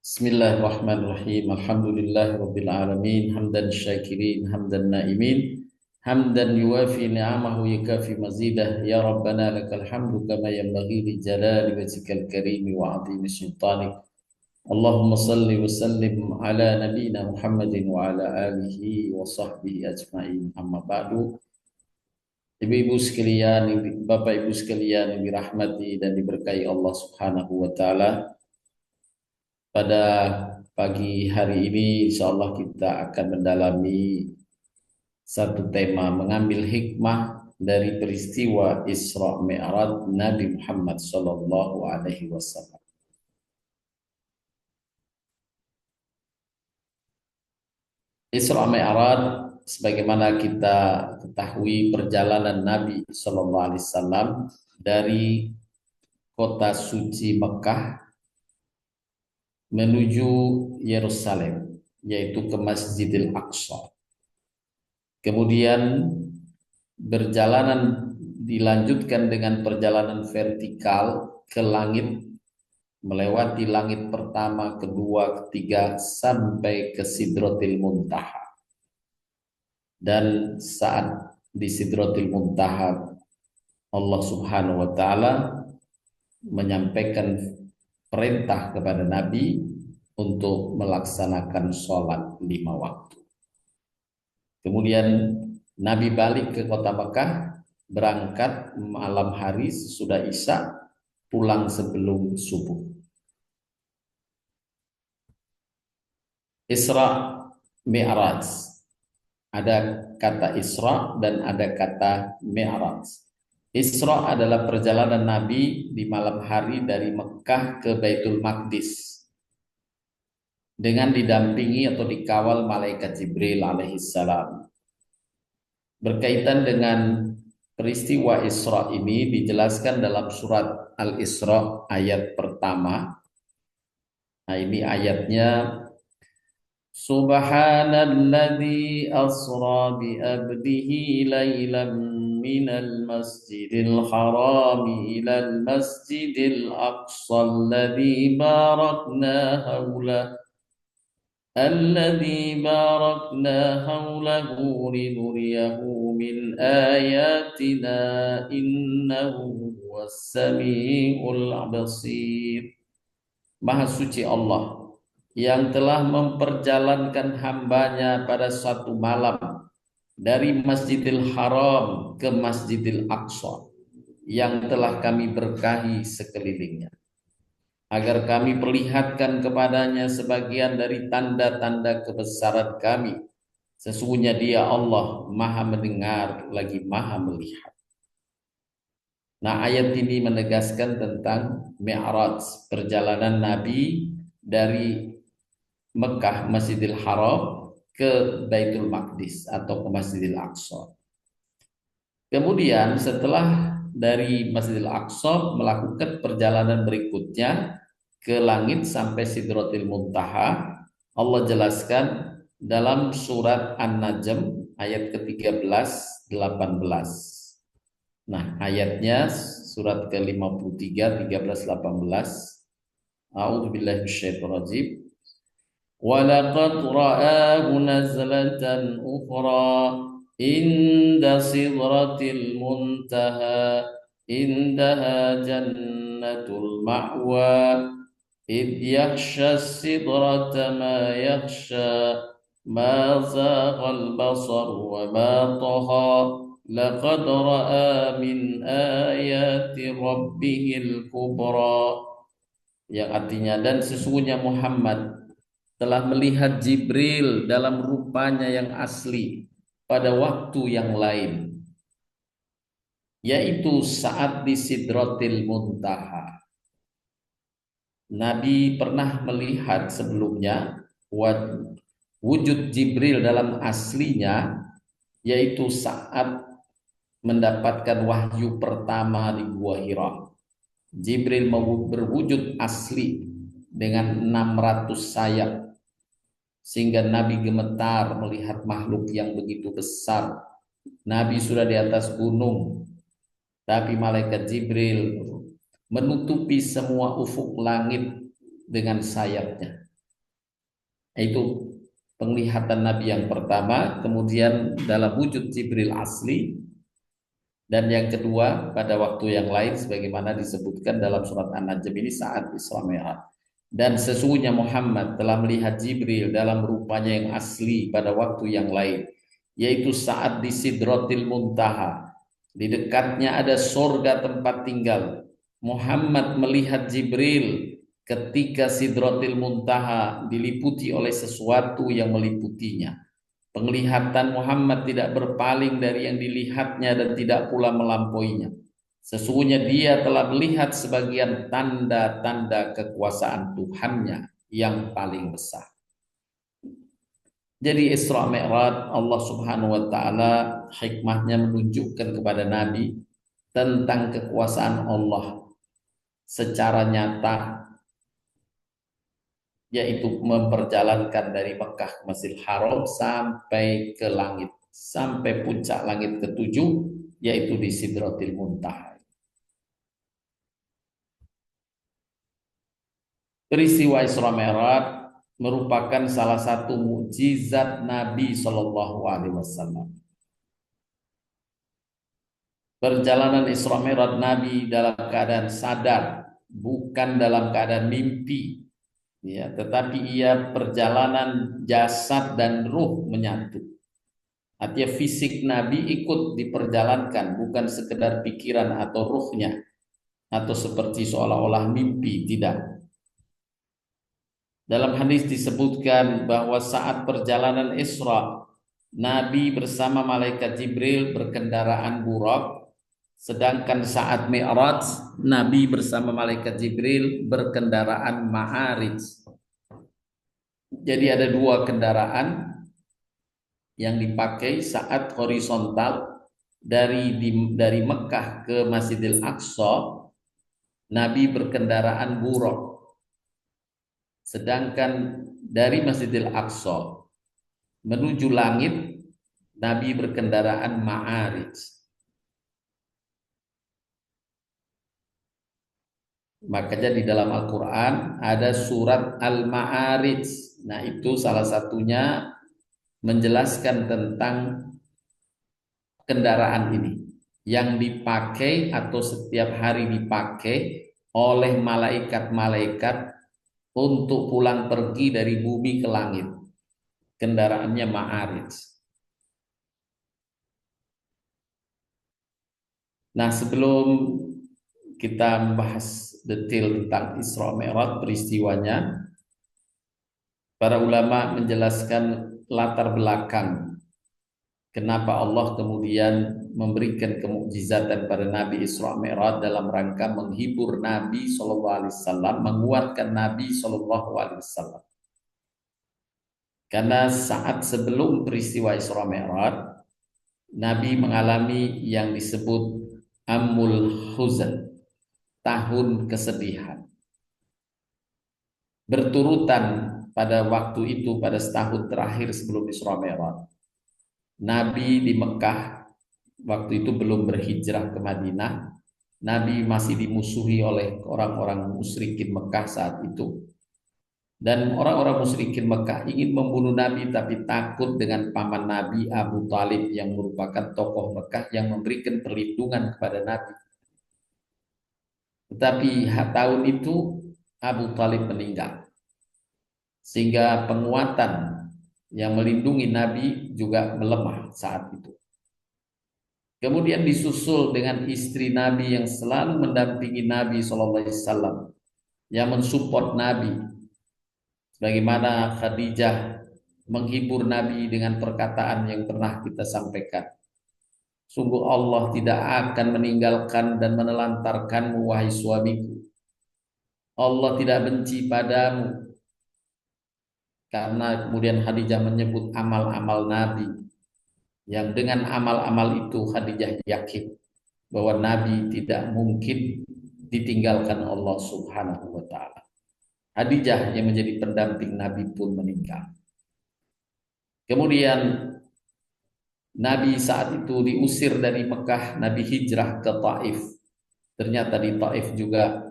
Bismillahirrahmanirrahim. Alhamdulillahirabbil alamin. Hamdan syakirin, hamdan naimin. Hamdan yuwafi ni'amahu yukafi mazidah. Ya Rabbana lakal hamdu kama yanbaghi li jalali wajhikal karimi wa 'azimi sultanik. Allahumma salli wa sallim ala nabiyyina Muhammadin wa ala alihi wa sahbihi ajma'in. Amma ba'du. Ibu-ibu sekalian, Bapak Ibu sekalian yang dirahmati dan diberkahi Allah Subhanahu wa taala. Pada pagi hari ini insya Allah kita akan mendalami satu tema, mengambil hikmah dari peristiwa Isra Mi'raj Nabi Muhammad Sallallahu Alaihi Wasallam. Isra Mi'raj, sebagaimana kita ketahui, perjalanan Nabi Sallallahu Alaihi Wasallam dari kota suci Mekah menuju Yerusalem, yaitu ke Masjidil Aqsa. Kemudian dilanjutkan dengan perjalanan vertikal ke langit, melewati langit pertama, kedua, ketiga, sampai ke Sidratil Muntaha. Dan saat di Sidratil Muntaha, Allah Subhanahu wa taala menyampaikan perintah kepada Nabi untuk melaksanakan sholat 5 waktu. Kemudian Nabi balik ke kota Mekah, berangkat malam hari sesudah Isya, pulang sebelum subuh. Isra Mi'raj. Ada kata Isra dan ada kata Mi'raj. Isra adalah perjalanan Nabi di malam hari dari Mekah ke Baitul Maqdis dengan didampingi atau dikawal malaikat Jibril alaihissalam. Berkaitan dengan peristiwa Isra ini dijelaskan dalam surat Al-Isra ayat pertama. Nah, ini ayatnya: Subhanalladzi asra bi abdihi lailan minal masjidil harami ilal masjidil aqsa alladzi barakna hawlahu linuriyahu min ayatina innahu huwas samiul basir. Maha suci Allah yang telah memperjalankan hambanya pada suatu malam dari Masjidil Haram ke Masjidil Aqsa yang telah kami berkahi sekelilingnya, agar kami perlihatkan kepadanya sebagian dari tanda-tanda kebesaran kami. Sesungguhnya Dia Allah Maha mendengar lagi Maha melihat. Nah, ayat ini menegaskan tentang Mi'raj, perjalanan Nabi dari Mekah Masjidil Haram ke Baitul Maqdis atau ke Masjidil Aqsa. Kemudian setelah dari Masjidil Aqsa melakukan perjalanan berikutnya ke langit sampai Sidratil Muntaha, Allah jelaskan dalam surat An-Najm ayat ke-13, 18. Nah, ayatnya surat ke-53, 13, 18. A'udzubillahi minasyaitonir rajim. وَلَقَدْ رَآهُ نَزْلَةً أُخْرَى عِنْدَ سِدْرَةِ الْمُنْتَهَى عِنْدَهَا جَنَّةُ الْمَأْوَى إِذْ يَغْشَى السِّدْرَةَ مَا يَغْشَى مَا زَاغَ الْبَصَرُ وَمَا طَغَى لَقَدْ رَآى مِنْ آيَاتِ رَبِّهِ الْكُبْرَى, yang artinya, dan sesungguhnya Muhammad telah melihat Jibril dalam rupanya yang asli pada waktu yang lain, yaitu saat di Sidratil Muntaha. Nabi pernah melihat sebelumnya wujud Jibril dalam aslinya, yaitu saat mendapatkan wahyu pertama di Gua Hira. Jibril berwujud asli dengan 600 sayap, sehingga Nabi gemetar melihat makhluk yang begitu besar. Nabi sudah di atas gunung, tapi malaikat Jibril menutupi semua ufuk langit dengan sayapnya. Itu penglihatan Nabi yang pertama, kemudian dalam wujud Jibril asli, dan yang kedua pada waktu yang lain sebagaimana disebutkan dalam surat An-Najm ini saat Isra Mi'raj. Dan sesungguhnya Muhammad telah melihat Jibril dalam rupanya yang asli pada waktu yang lain, yaitu saat di Sidratil Muntaha. Di dekatnya ada surga tempat tinggal. Muhammad melihat Jibril ketika Sidratil Muntaha diliputi oleh sesuatu yang meliputinya. Penglihatan Muhammad tidak berpaling dari yang dilihatnya dan tidak pula melampauinya. Sesungguhnya dia telah melihat sebagian tanda-tanda kekuasaan Tuhannya yang paling besar. Jadi Isra Mi'raj Allah Subhanahu wa taala hikmahnya menunjukkan kepada Nabi tentang kekuasaan Allah secara nyata, yaitu memperjalankan dari Mekah ke Masjidil Haram sampai ke langit, sampai puncak langit ketujuh, yaitu di Sidratil Muntaha. Peristiwa Isra Mi'raj merupakan salah satu mukjizat Nabi Shallallahu Alaihi Wasallam. Perjalanan Isra Mi'raj Nabi dalam keadaan sadar, bukan dalam keadaan mimpi, ya, tetapi ia perjalanan jasad dan ruh menyatu. Artinya fisik Nabi ikut diperjalankan, bukan sekedar pikiran atau ruhnya, atau seperti seolah-olah mimpi, tidak. Dalam hadis disebutkan bahwa saat perjalanan Isra, Nabi bersama malaikat Jibril berkendaraan Buraq, sedangkan saat Mi'raj, Nabi bersama malaikat Jibril berkendaraan Ma'arij. Jadi ada dua kendaraan yang dipakai saat horizontal dari Mekah ke Masjidil Aqsa. Nabi berkendaraan Buraq. Sedangkan dari Masjidil Aqsa menuju langit, Nabi berkendaraan Ma'arij. Makanya di dalam Al-Quran ada surat Al-Ma'arij. Nah, itu salah satunya menjelaskan tentang kendaraan ini yang dipakai atau setiap hari dipakai oleh malaikat-malaikat untuk pulang pergi dari bumi ke langit. Kendaraannya Ma'arij. Nah, sebelum kita membahas detail tentang Isra Mi'raj peristiwanya, para ulama menjelaskan latar belakang kenapa Allah kemudian memberikan kemukjizatan pada Nabi Isra Mi'raj dalam rangka menghibur Nabi SAW, menguatkan Nabi SAW. Karena saat sebelum peristiwa Isra Mi'raj, Nabi mengalami yang disebut Amul Huzn, tahun kesedihan. Berturutan pada waktu itu, pada setahun terakhir sebelum Isra Mi'raj, Nabi di Mekah waktu itu belum berhijrah ke Madinah. Nabi masih dimusuhi oleh orang-orang musyrikin Mekah saat itu. Dan orang-orang musyrikin Mekah ingin membunuh Nabi, tapi takut dengan paman Nabi Abu Talib yang merupakan tokoh Mekah yang memberikan perlindungan kepada Nabi. Tetapi tahun itu Abu Talib meninggal, sehingga penguatan yang melindungi Nabi juga melemah saat itu. Kemudian disusul dengan istri Nabi yang selalu mendampingi Nabi SAW, yang mensupport Nabi, bagaimana Khadijah menghibur Nabi dengan perkataan yang pernah kita sampaikan. Sungguh Allah tidak akan meninggalkan dan menelantarkanmu, wahai suamiku. Allah tidak benci padamu. Karena kemudian Khadijah menyebut amal-amal Nabi, yang dengan amal-amal itu Khadijah yakin bahwa Nabi tidak mungkin ditinggalkan Allah Subhanahu wa taala. Khadijah yang menjadi pendamping Nabi pun meninggal. Kemudian Nabi saat itu diusir dari Mekah, Nabi hijrah ke Taif. Ternyata di Taif juga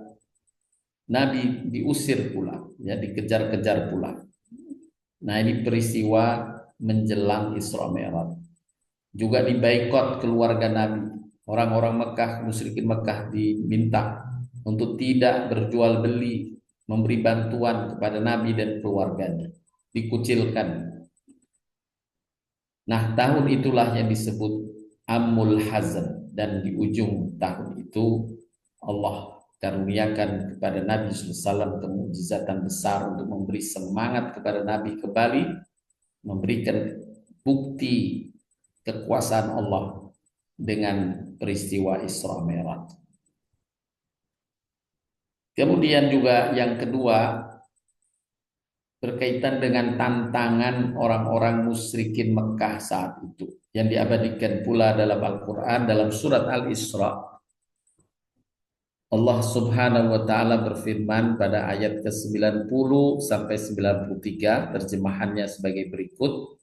Nabi diusir pula, ya, dikejar-kejar pula. Nah, ini peristiwa menjelang Isra Mi'raj. Juga dibaikot keluarga Nabi. Orang-orang Mekah, musyrikin Mekah diminta untuk tidak berjual beli, memberi bantuan kepada Nabi dan keluarganya. Dikucilkan. Nah, tahun itulah yang disebut Amul Hazan, dan di ujung tahun itu Allah karuniakan kepada Nabi SAW kemujizatan besar untuk memberi semangat kepada Nabi kembali, memberikan bukti kekuasaan Allah dengan peristiwa Isra Mi'raj. Kemudian juga yang kedua berkaitan dengan tantangan orang-orang musyrikin Mekah saat itu yang diabadikan pula dalam Al-Quran dalam surat Al-Isra. Allah Subhanahu wa taala berfirman pada ayat ke-90 sampai 93, terjemahannya sebagai berikut.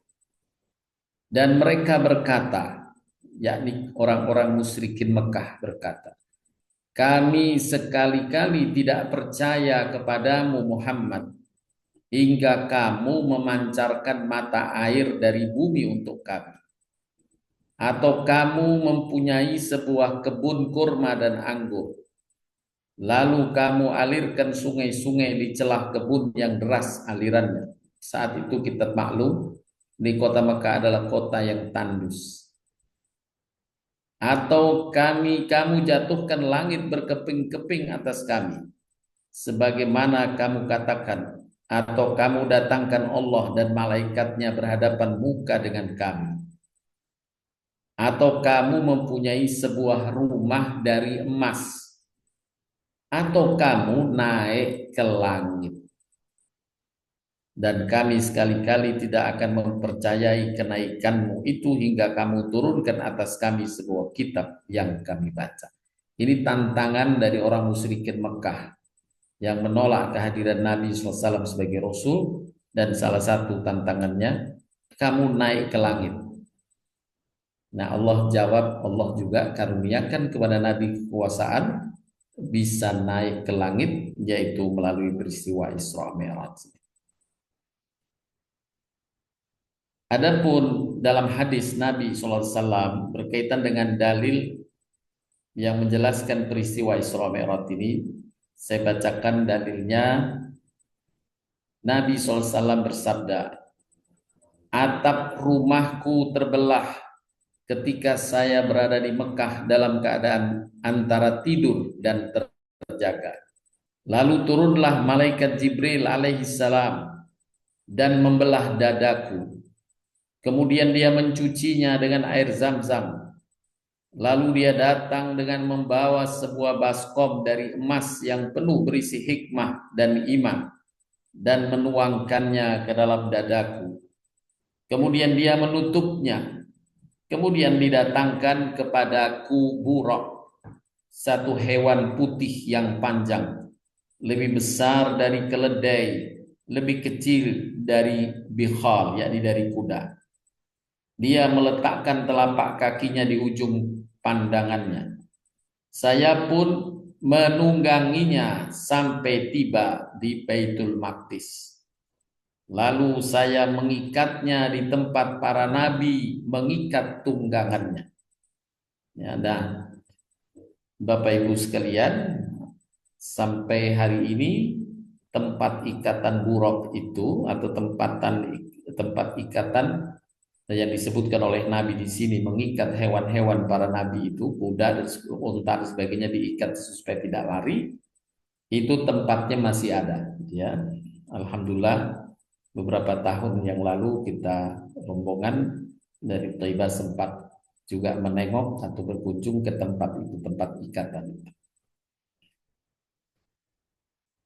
Dan mereka berkata, yakni orang-orang musyrikin Mekah berkata, kami sekali-kali tidak percaya kepadamu Muhammad hingga kamu memancarkan mata air dari bumi untuk kami, atau kamu mempunyai sebuah kebun kurma dan anggur, lalu kamu alirkan sungai-sungai di celah kebun yang deras alirannya. Saat itu kita maklum di kota Mekah adalah kota yang tandus. Atau kamu jatuhkan langit berkeping-keping atas kami, sebagaimana kamu katakan, atau kamu datangkan Allah dan malaikatnya berhadapan muka dengan kami, atau kamu mempunyai sebuah rumah dari emas, atau kamu naik ke langit, dan kami sekali-kali tidak akan mempercayai kenaikanmu itu hingga kamu turunkan atas kami sebuah kitab yang kami baca. Ini tantangan dari orang musyrikin Mekah yang menolak kehadiran Nabi SAW sebagai Rasul, dan salah satu tantangannya, kamu naik ke langit. Nah, Allah jawab, Allah juga karuniakan kepada Nabi kekuasaan bisa naik ke langit, yaitu melalui peristiwa Isra Mi'raj. Adapun dalam hadis Nabi SAW berkaitan dengan dalil yang menjelaskan peristiwa Isra Mi'raj ini, saya bacakan dalilnya. Nabi SAW bersabda, atap rumahku terbelah ketika saya berada di Mekah dalam keadaan antara tidur dan terjaga. Lalu turunlah malaikat Jibril alaihissalam dan membelah dadaku. Kemudian dia mencucinya dengan air Zam-Zam. Lalu dia datang dengan membawa sebuah baskom dari emas yang penuh berisi hikmah dan iman, dan menuangkannya ke dalam dadaku. Kemudian dia menutupnya. Kemudian didatangkan kepadaku buraq, satu hewan putih yang panjang, lebih besar dari keledai, lebih kecil dari bikhal, yakni dari kuda. Dia meletakkan telapak kakinya di ujung pandangannya. Saya pun menungganginya sampai tiba di Baitul Maqdis. Lalu saya mengikatnya di tempat para nabi mengikat tunggangannya. Ya, dan Bapak Ibu sekalian, sampai hari ini tempat ikatan buraq itu atau tempat ikatan yang disebutkan oleh Nabi di sini, mengikat hewan-hewan para nabi itu, kuda dan unta dan sebagainya, diikat supaya tidak lari, itu tempatnya masih ada. Ya, alhamdulillah beberapa tahun yang lalu kita rombongan dari Thaibah sempat juga menengok atau berkunjung ke tempat itu, tempat ikatan itu.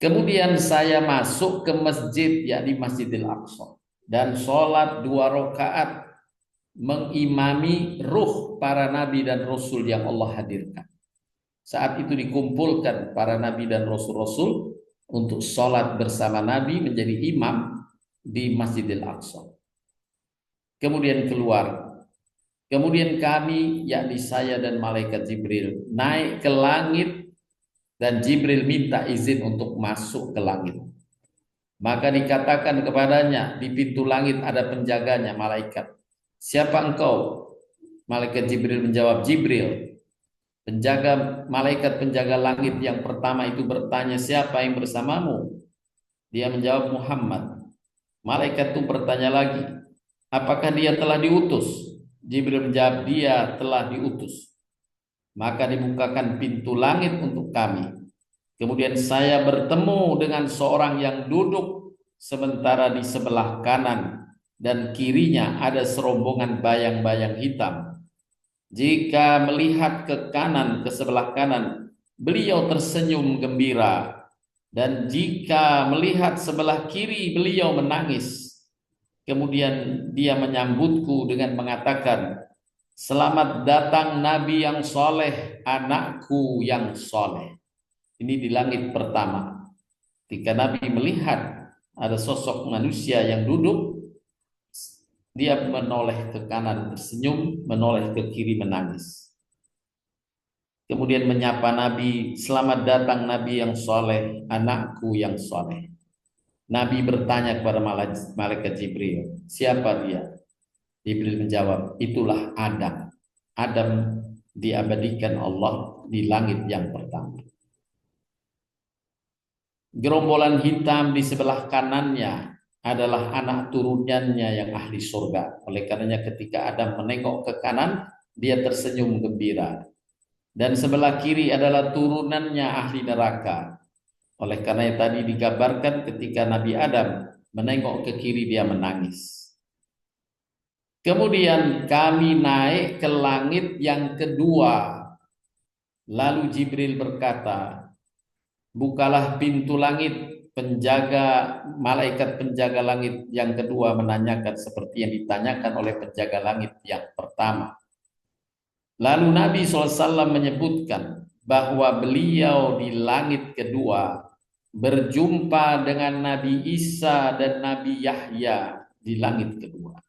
Kemudian saya masuk ke masjid, yakni Masjidil Aqsa, dan sholat 2 rakaat mengimami ruh para nabi dan rasul yang Allah hadirkan. Saat itu dikumpulkan para nabi dan rasul-rasul untuk sholat bersama Nabi menjadi imam di Masjidil Aqsa. Kemudian keluar. Kemudian kami, yakni saya dan malaikat Jibril, naik ke langit, dan Jibril minta izin untuk masuk ke langit. Maka dikatakan kepadanya, di pintu langit ada penjaganya, malaikat. Siapa engkau? Malaikat Jibril menjawab, Jibril. Malaikat penjaga langit yang pertama itu bertanya, siapa yang bersamamu? Dia menjawab, Muhammad. Malaikat itu bertanya lagi, apakah dia telah diutus? Jibril menjawab, dia telah diutus. Maka dibukakan pintu langit untuk kami. Kemudian saya bertemu dengan seorang yang duduk sementara di sebelah kanan dan kirinya ada serombongan bayang-bayang hitam. Jika melihat ke kanan, ke sebelah kanan, beliau tersenyum gembira. Dan jika melihat sebelah kiri, beliau menangis. Kemudian dia menyambutku dengan mengatakan, selamat datang Nabi yang soleh, anakku yang soleh. Ini di langit pertama. Ketika Nabi melihat ada sosok manusia yang duduk, dia menoleh ke kanan tersenyum, menoleh ke kiri menangis. Kemudian menyapa Nabi, selamat datang Nabi yang soleh, anakku yang soleh. Nabi bertanya kepada malaikat Jibril, siapa dia? Jibril menjawab, itulah Adam. Adam diabadikan Allah di langit yang pertama. Gerombolan hitam di sebelah kanannya adalah anak turunannya yang ahli surga. Oleh karenanya ketika Adam menengok ke kanan, dia tersenyum gembira. Dan sebelah kiri adalah turunannya ahli neraka. Oleh karena tadi digambarkan ketika Nabi Adam menengok ke kiri, dia menangis. Kemudian kami naik ke langit yang kedua. Lalu Jibril berkata, bukalah pintu langit. Malaikat penjaga langit yang kedua menanyakan seperti yang ditanyakan oleh penjaga langit yang pertama. Lalu Nabi SAW menyebutkan bahwa beliau di langit kedua berjumpa dengan Nabi Isa dan Nabi Yahya di langit kedua.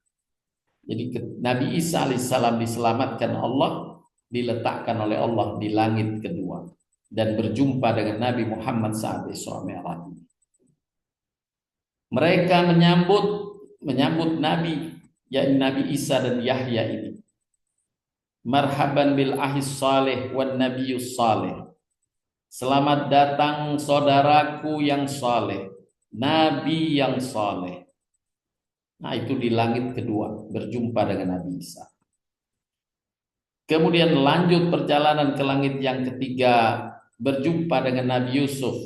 Jadi Nabi Isa alaihissalam diselamatkan Allah, diletakkan oleh Allah di langit kedua dan berjumpa dengan Nabi Muhammad saat Isra Mi'raj. Mereka menyambut Nabi, yakni Nabi Isa dan Yahya ini. Marhaban bil ahis salih wan nabiyus salih. Selamat datang saudaraku yang saleh, Nabi yang saleh. Nah, itu di langit kedua, berjumpa dengan Nabi Isa. Kemudian lanjut perjalanan ke langit yang ketiga, berjumpa dengan Nabi Yusuf.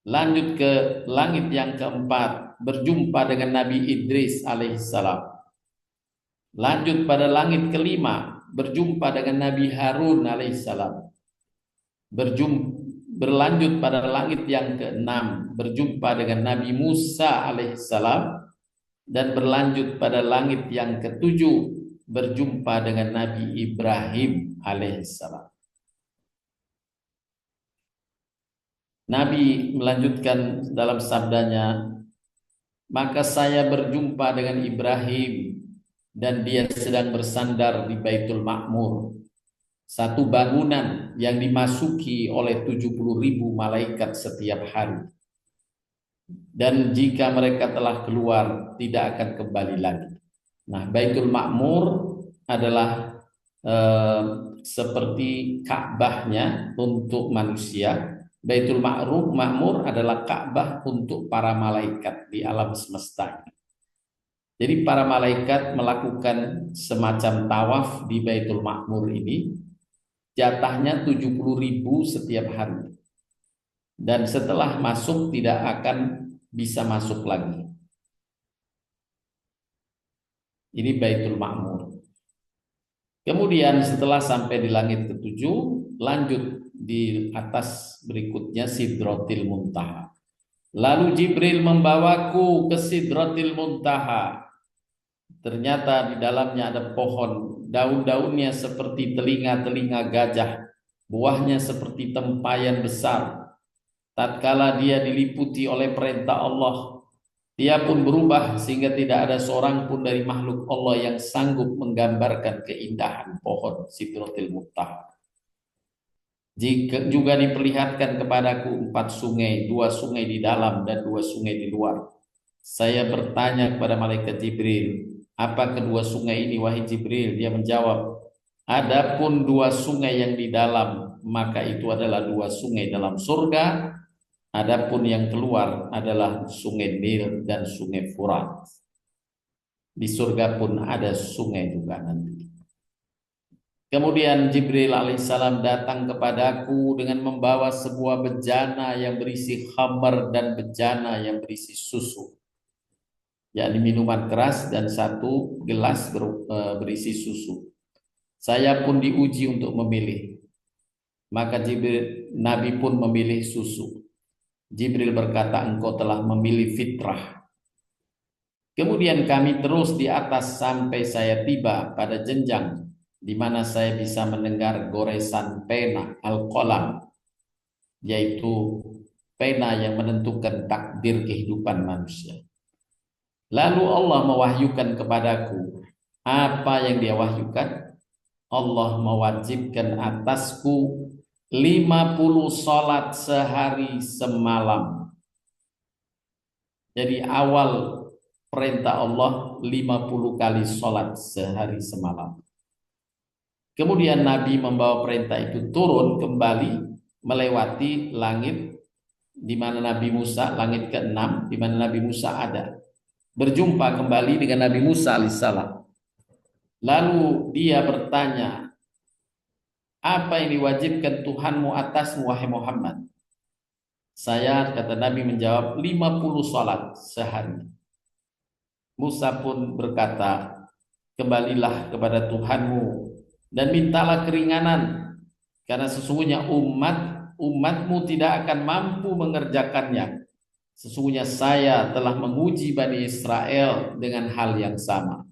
Lanjut ke langit yang keempat, berjumpa dengan Nabi Idris alaihissalam. Lanjut pada langit kelima, berjumpa dengan Nabi Harun alaihissalam. Berlanjut pada langit yang keenam, berjumpa dengan Nabi Musa alaihissalam. Dan berlanjut pada langit yang ketujuh, berjumpa dengan Nabi Ibrahim alaihissalam. Nabi melanjutkan dalam sabdanya, maka saya berjumpa dengan Ibrahim dan dia sedang bersandar di Baitul Ma'mur, satu bangunan yang dimasuki oleh 70.000 malaikat setiap hari. Dan jika mereka telah keluar, tidak akan kembali lagi. Nah, Baitul Ma'mur adalah seperti Ka'bahnya untuk manusia. Baitul Ma'mur adalah Ka'bah untuk para malaikat di alam semesta. Jadi para malaikat melakukan semacam tawaf di Baitul Ma'mur ini, jatahnya 70.000 setiap hari. Dan setelah masuk tidak akan bisa masuk lagi. Ini Baitul Ma'mur. Kemudian setelah sampai di langit ketujuh, lanjut di atas berikutnya Sidratil Muntaha. Lalu Jibril membawaku ke Sidratil Muntaha. Ternyata di dalamnya ada pohon, daun-daunnya seperti telinga-telinga gajah, buahnya seperti tempayan besar. Tatkala dia diliputi oleh perintah Allah, dia pun berubah sehingga tidak ada seorang pun dari makhluk Allah yang sanggup menggambarkan keindahan pohon Sidratil Muntaha. Jika juga diperlihatkan kepadaku 4 sungai, 2 sungai di dalam dan 2 sungai di luar. Saya bertanya kepada malaikat Jibril, apa kedua sungai ini wahai Jibril? Dia menjawab, adapun 2 sungai yang di dalam, maka itu adalah 2 sungai dalam surga. Adapun yang keluar adalah sungai Nil dan sungai Furat. Di surga pun ada sungai juga nanti. Kemudian Jibril alaihissalam datang kepadaku dengan membawa sebuah bejana yang berisi khamar dan bejana yang berisi susu, yakni minuman keras, dan 1 gelas berisi susu. Saya pun diuji untuk memilih. Maka Nabi pun memilih susu. Jibril berkata, engkau telah memilih fitrah. Kemudian kami terus di atas sampai saya tiba pada jenjang di mana saya bisa mendengar goresan pena al-qalam, yaitu pena yang menentukan takdir kehidupan manusia. Lalu Allah mewahyukan kepadaku. Apa yang dia wahyukan? Allah mewajibkan atasku 50 salat sehari semalam. Jadi awal perintah Allah 50 kali salat sehari semalam. Kemudian Nabi membawa perintah itu turun kembali melewati langit di mana Nabi Musa, langit ke-6 di mana Nabi Musa ada. Berjumpa kembali dengan Nabi Musa alaihissalam. Lalu dia bertanya, apa yang diwajibkan Tuhanmu atasmu wahai Muhammad? Saya, kata Nabi, menjawab 50 salat sehari. Musa pun berkata, kembalilah kepada Tuhanmu dan mintalah keringanan, karena sesungguhnya umatmu tidak akan mampu mengerjakannya. Sesungguhnya saya telah menguji Bani Israel dengan hal yang sama.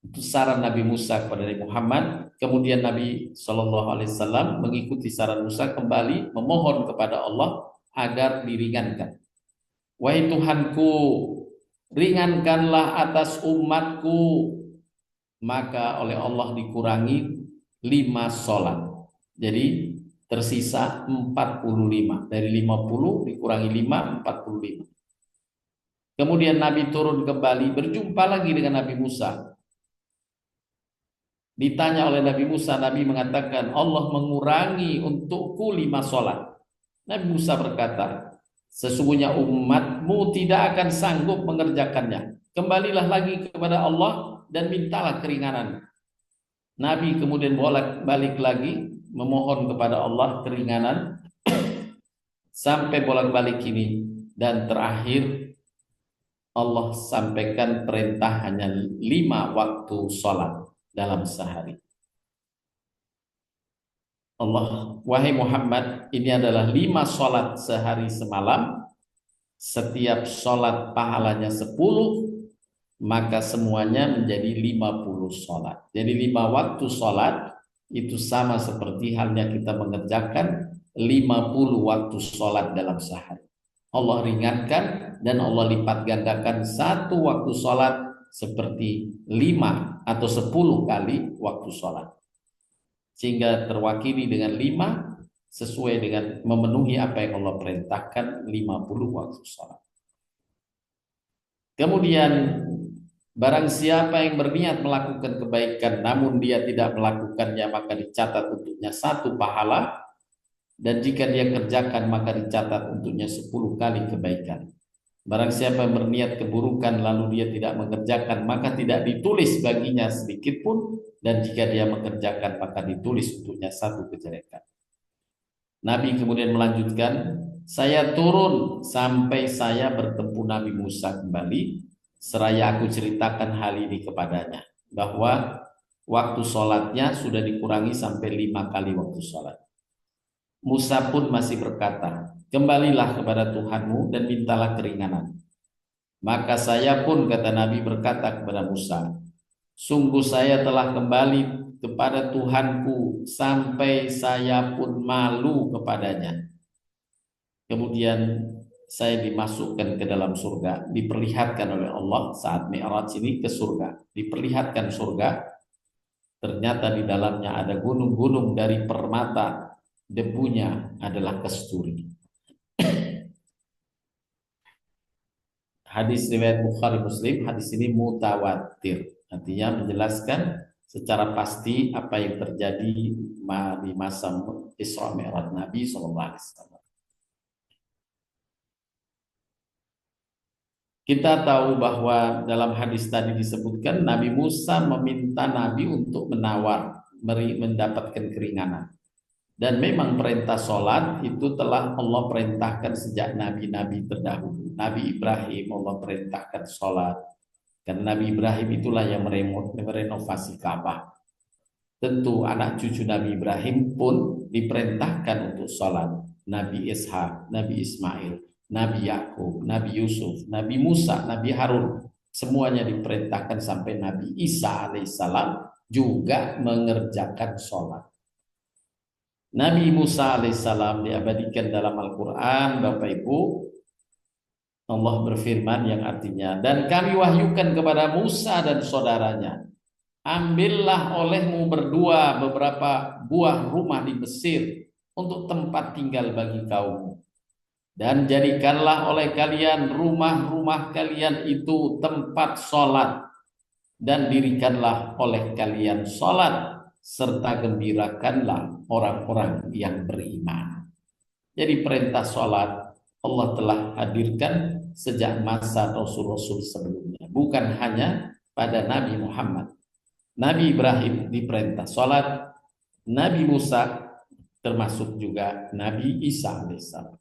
Itu saran Nabi Musa kepada Nabi Muhammad. Kemudian Nabi SAW mengikuti saran Musa, kembali memohon kepada Allah agar diringankan. Wahai Tuhanku, ringankanlah atas umatku. Maka oleh Allah dikurangi 5 sholat. Jadi tersisa 45. Dari 50 dikurangi 5, 45. Kemudian Nabi turun kembali, berjumpa lagi dengan Nabi Musa. Ditanya oleh Nabi Musa, Nabi mengatakan, Allah mengurangi untukku 5 sholat. Nabi Musa berkata, sesungguhnya umatmu tidak akan sanggup mengerjakannya. Kembalilah lagi kepada Allah dan mintalah keringanan. Nabi kemudian bolak-balik lagi memohon kepada Allah keringanan sampai bolak-balik ini, dan terakhir Allah sampaikan perintah hanya 5 waktu sholat dalam sehari. Allah, wahai Muhammad, ini adalah 5 sholat sehari semalam. Setiap sholat pahalanya 10, maka semuanya menjadi 50 sholat. Jadi 5 waktu sholat itu sama seperti halnya kita mengerjakan 50 waktu sholat dalam sehari. Allah ringankan dan Allah lipat gandakan 1 waktu sholat seperti 5 atau 10 kali waktu sholat. Sehingga terwakili dengan 5 sesuai dengan memenuhi apa yang Allah perintahkan, 50 waktu sholat. Kemudian barang siapa yang berniat melakukan kebaikan namun dia tidak melakukannya, maka dicatat untuknya 1 pahala, dan jika dia kerjakan maka dicatat untuknya 10 kali kebaikan. Barang siapa yang berniat keburukan lalu dia tidak mengerjakan, maka tidak ditulis baginya sedikit pun, dan jika dia mengerjakan maka ditulis untuknya 1 kejelekan. Nabi kemudian melanjutkan, saya turun sampai saya bertemu Nabi Musa kembali, seraya aku ceritakan hal ini kepadanya, bahwa waktu sholatnya sudah dikurangi sampai 5 kali waktu sholat. Musa pun masih berkata, kembalilah kepada Tuhanmu dan mintalah keringanan. Maka saya pun, kata Nabi, berkata kepada Musa, sungguh saya telah kembali kepada Tuhanku sampai saya pun malu kepadanya. Kemudian saya dimasukkan ke dalam surga, diperlihatkan oleh Allah saat Mi'raj ini ke surga, diperlihatkan surga. Ternyata di dalamnya ada gunung-gunung dari permata, debunya adalah kasturi. Hadis riwayat Bukhari Muslim, hadis ini mutawatir. Artinya menjelaskan secara pasti apa yang terjadi di masa Isra Mi'raj Nabi SAW. Kita tahu bahwa dalam hadis tadi disebutkan Nabi Musa meminta Nabi untuk mendapatkan keringanan. Dan memang perintah sholat itu telah Allah perintahkan sejak nabi-nabi terdahulu. Nabi Ibrahim Allah perintahkan sholat. Karena Nabi Ibrahim itulah yang merenovasi Ka'bah. Tentu anak cucu Nabi Ibrahim pun diperintahkan untuk sholat. Nabi Ishak, Nabi Ismail, Nabi Yakub, Nabi Yusuf, Nabi Musa, Nabi Harun. Semuanya diperintahkan sampai Nabi Isa alaihissalam juga mengerjakan sholat. Nabi Musa alaihissalam diabadikan dalam Al-Quran, Bapak Ibu. Allah berfirman yang artinya, dan kami wahyukan kepada Musa dan saudaranya, ambillah olehmu berdua beberapa buah rumah di Mesir untuk tempat tinggal bagi kaummu. Dan jadikanlah oleh kalian rumah-rumah kalian itu tempat sholat. Dan dirikanlah oleh kalian sholat, serta gembirakanlah orang-orang yang beriman. Jadi perintah sholat Allah telah hadirkan sejak masa Rasul-Rasul sebelumnya. Bukan hanya pada Nabi Muhammad. Nabi Ibrahim diperintah sholat, Nabi Musa termasuk juga Nabi Isa alaihissalam.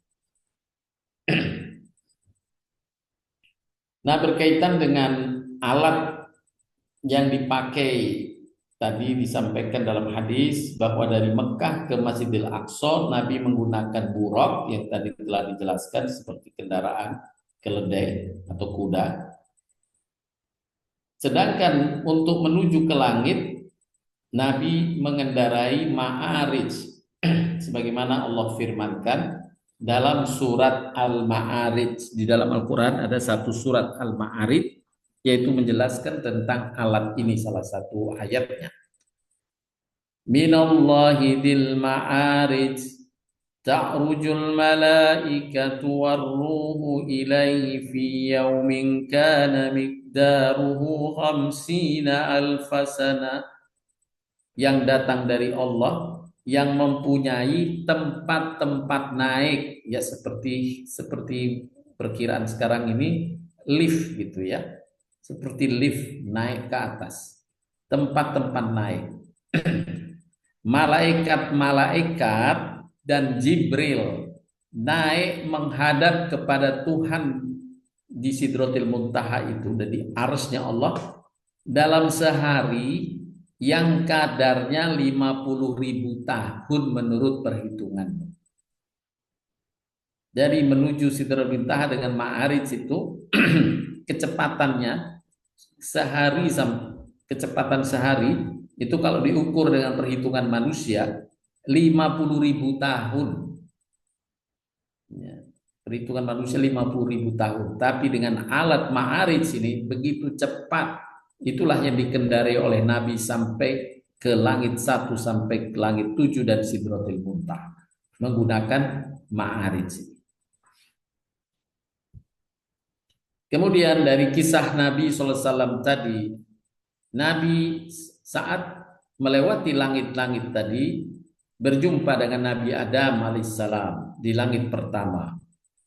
Nah, berkaitan dengan alat yang dipakai tadi disampaikan dalam hadis bahwa dari Mekah ke Masjidil Aqsa Nabi menggunakan buraq yang tadi telah dijelaskan seperti kendaraan keledai atau kuda. Sedangkan untuk menuju ke langit Nabi mengendarai Ma'arij sebagaimana Allah firmankan dalam surat Al-Ma'arij. Di dalam Al-Quran ada satu surat Al-Ma'arij yaitu menjelaskan tentang alat ini, salah satu ayatnya. Minallahi dil ma'arij ta'rujul malaikatu warruhu ilaihi fi yaumin kana miqdaruhu 50 alfasana. Yang datang dari Allah yang mempunyai tempat-tempat naik, ya seperti perkiraan sekarang ini lift gitu ya. Seperti lift naik ke atas, tempat-tempat naik. Malaikat-malaikat dan Jibril naik menghadap kepada Tuhan di Sidratil Muntaha itu, dan di arsy-Nya Allah dalam sehari yang kadarnya 50.000 tahun menurut perhitungan. Jadi menuju Sidratil Muntaha dengan Ma'arij itu kecepatannya kecepatan sehari itu kalau diukur dengan perhitungan manusia 50.000 tahun ya, perhitungan manusia 50.000 tahun, tapi dengan alat Ma'arij ini begitu cepat. Itulah yang dikendarai oleh Nabi sampai ke langit 1 sampai ke langit 7 dan Sidratil Muntaha menggunakan Ma'arij. Kemudian dari kisah Nabi SAW tadi, Nabi saat melewati langit-langit tadi berjumpa dengan Nabi Adam alaihissalam di langit pertama,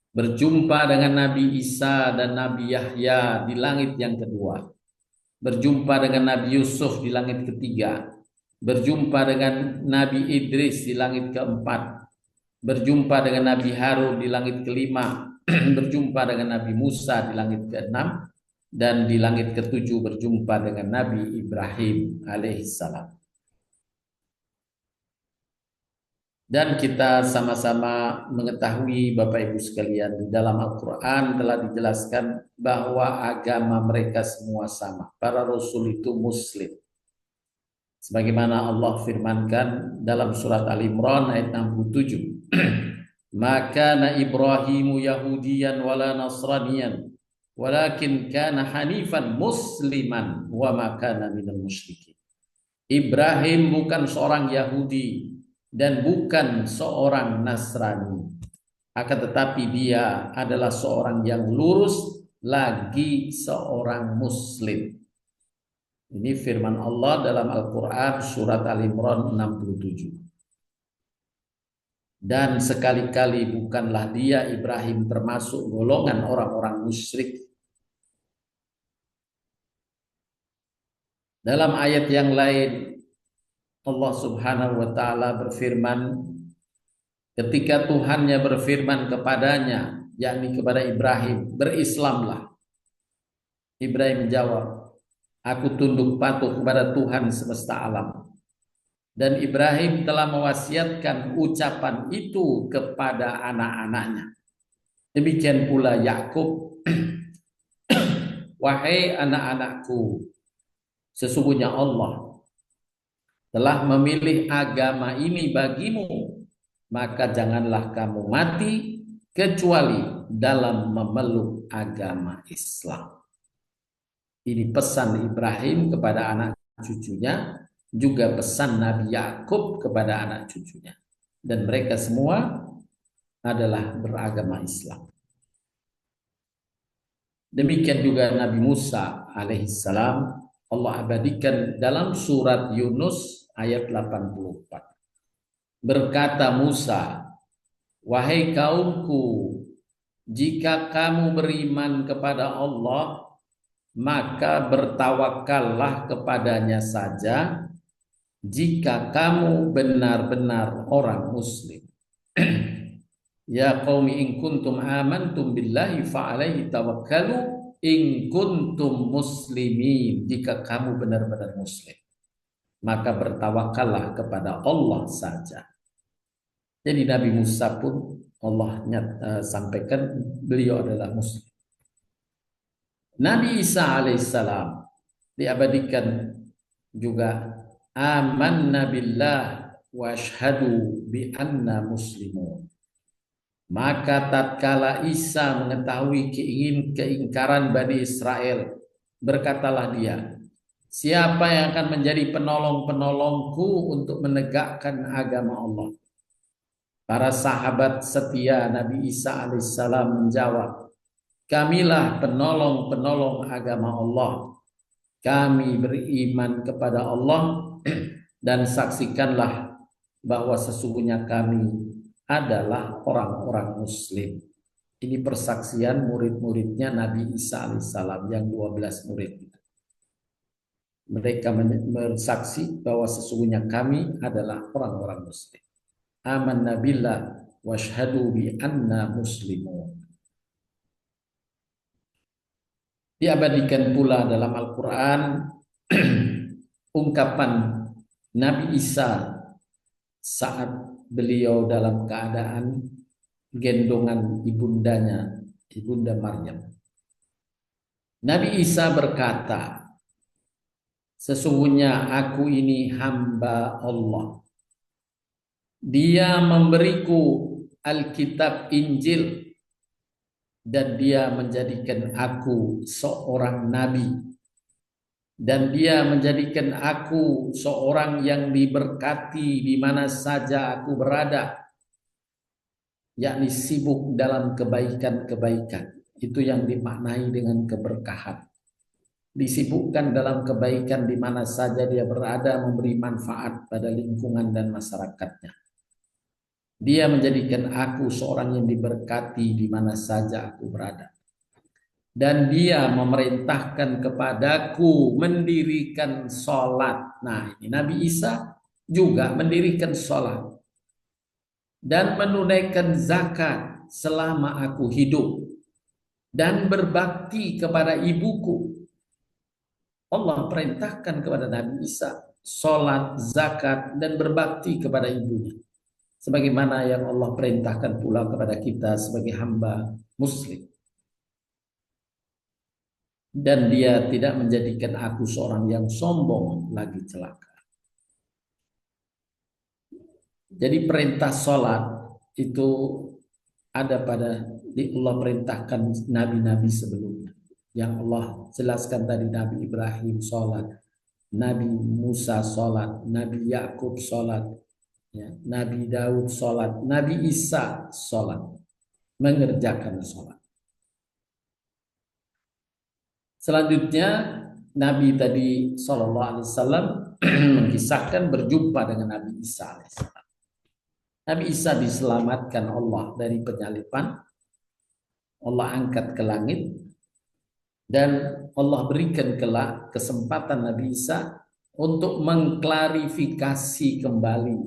berjumpa dengan Nabi Isa dan Nabi Yahya di langit yang kedua, berjumpa dengan Nabi Yusuf di langit ketiga, berjumpa dengan Nabi Idris di langit keempat, berjumpa dengan Nabi Harun di langit kelima, berjumpa dengan Nabi Musa di langit keenam, dan di langit ketujuh berjumpa dengan Nabi Ibrahim alaihissalam. Dan kita sama-sama mengetahui Bapak Ibu sekalian, di dalam Al-Quran telah dijelaskan bahwa agama mereka semua sama. Para Rasul itu Muslim. Sebagaimana Allah firmankan dalam surat Al-Imran ayat 67. Maka na Ibrahimu Yahudiyan wala Nasraniyan walakin kana hanifan musliman wa ma kana minal musyrikin. Ibrahim bukan seorang Yahudi dan bukan seorang Nasrani. Akan tetapi dia adalah seorang yang lurus, lagi seorang Muslim. Ini firman Allah dalam Al-Quran surat Al-Imran 67. Dan sekali-kali bukanlah dia Ibrahim termasuk golongan orang-orang musyrik. Dalam ayat yang lain Allah Subhanahu wa taala berfirman ketika Tuhannya berfirman kepadanya, yakni kepada Ibrahim, berislamlah. Ibrahim menjawab, aku tunduk patuh kepada Tuhan semesta alam. Dan Ibrahim telah mewasiatkan ucapan itu kepada anak-anaknya. Demikian pula Yakub, wahai anak-anakku, sesungguhnya Allah telah memilih agama ini bagimu, maka janganlah kamu mati kecuali dalam memeluk agama Islam. Ini pesan Ibrahim kepada anak cucunya, juga pesan Nabi Yakub kepada anak cucunya. Dan mereka semua adalah beragama Islam. Demikian juga Nabi Musa alaihissalam, Allah abadikan dalam surat Yunus ayat 84. Berkata Musa, wahai kaumku, jika kamu beriman kepada Allah, maka bertawakallah kepadanya saja jika kamu benar-benar orang muslim. Ya qaumi in kuntum amantum billahi fa'alaihi tawakkalu in kuntum muslimin. Jika kamu benar-benar muslim, maka bertawakallah kepada Allah saja. Jadi Nabi Musa pun Allah sampaikan beliau adalah muslim. Nabi Isa alaihissalam diabadikan juga amanna billah wa ashhadu bi anna muslimun. Maka tatkala Isa mengetahui keingkaran Bani Israel, berkatalah dia, siapa yang akan menjadi penolong-penolongku untuk menegakkan agama Allah? Para sahabat setia Nabi Isa alaihissalam menjawab, kamilah penolong-penolong agama Allah. Kami beriman kepada Allah dan saksikanlah bahwa sesungguhnya kami adalah orang-orang muslim. Ini persaksian murid-muridnya Nabi Isa alaihissalam yang 12 murid. Mereka bersaksi bahwa sesungguhnya kami adalah orang-orang muslim. Amanna billah wa ashhadu bi anna muslimun. Diabadikan pula dalam Al-Quran ungkapan Nabi Isa saat beliau dalam keadaan gendongan ibundanya, ibunda Maryam. Nabi Isa berkata, sesungguhnya aku ini hamba Allah. Dia memberiku Alkitab Injil dan dia menjadikan aku seorang nabi. Dan dia menjadikan aku seorang yang diberkati di mana saja aku berada, yakni sibuk dalam kebaikan-kebaikan. Itu yang dimaknai dengan keberkahan. Disibukkan dalam kebaikan di mana saja dia berada, memberi manfaat pada lingkungan dan masyarakatnya. Dia menjadikan aku seorang yang diberkati di mana saja aku berada. Dan dia memerintahkan kepadaku mendirikan sholat. Nah, ini Nabi Isa juga mendirikan sholat dan menunaikan zakat selama aku hidup dan berbakti kepada ibuku. Allah perintahkan kepada Nabi Isa sholat, zakat, dan berbakti kepada ibunya. Sebagaimana yang Allah perintahkan pula kepada kita sebagai hamba muslim. Dan dia tidak menjadikan aku seorang yang sombong lagi celaka. Jadi perintah sholat itu ada pada Allah perintahkan nabi-nabi sebelumnya. Yang Allah jelaskan tadi Nabi Ibrahim sholat, Nabi Musa sholat, Nabi Yakub sholat, ya, Nabi Daud sholat, Nabi Isa sholat, mengerjakan sholat. Selanjutnya Nabi tadi Shallallahu Alaihi Wasallam mengisahkan berjumpa dengan Nabi Isa alaihissalam. Nabi Isa diselamatkan Allah dari penyalipan, Allah angkat ke langit, dan Allah berikan kelak kesempatan Nabi Isa untuk mengklarifikasi kembali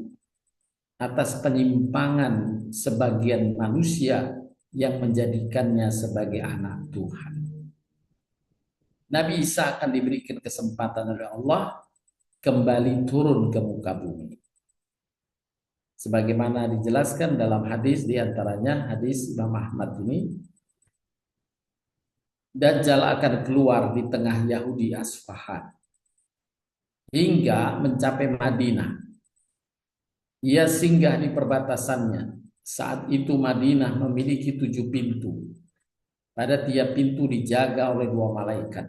atas penyimpangan sebagian manusia yang menjadikannya sebagai anak Tuhan. Nabi Isa akan diberikan kesempatan oleh Allah kembali turun ke muka bumi. Sebagaimana dijelaskan dalam hadis, diantaranya hadis Imam Ahmad ini, Dajjal akan keluar di tengah Yahudi Asfahan hingga mencapai Madinah. Ia singgah di perbatasannya. Saat itu Madinah memiliki 7 pintu. Pada tiap pintu dijaga oleh 2 malaikat.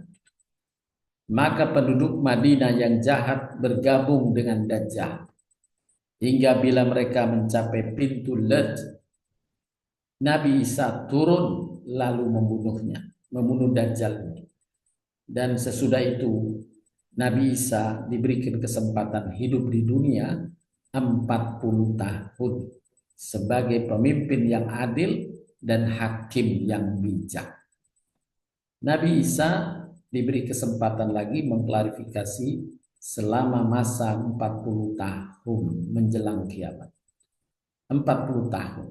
Maka penduduk Madinah yang jahat bergabung dengan Dajjal. Hingga bila mereka mencapai pintu Lad, Nabi Isa turun lalu membunuhnya, membunuh Dajjal. Dan sesudah itu Nabi Isa diberikan kesempatan hidup di dunia 40 tahun sebagai pemimpin yang adil dan hakim yang bijak. Nabi Isa diberi kesempatan lagi mengklarifikasi selama masa 40 tahun menjelang kiamat. 40 tahun.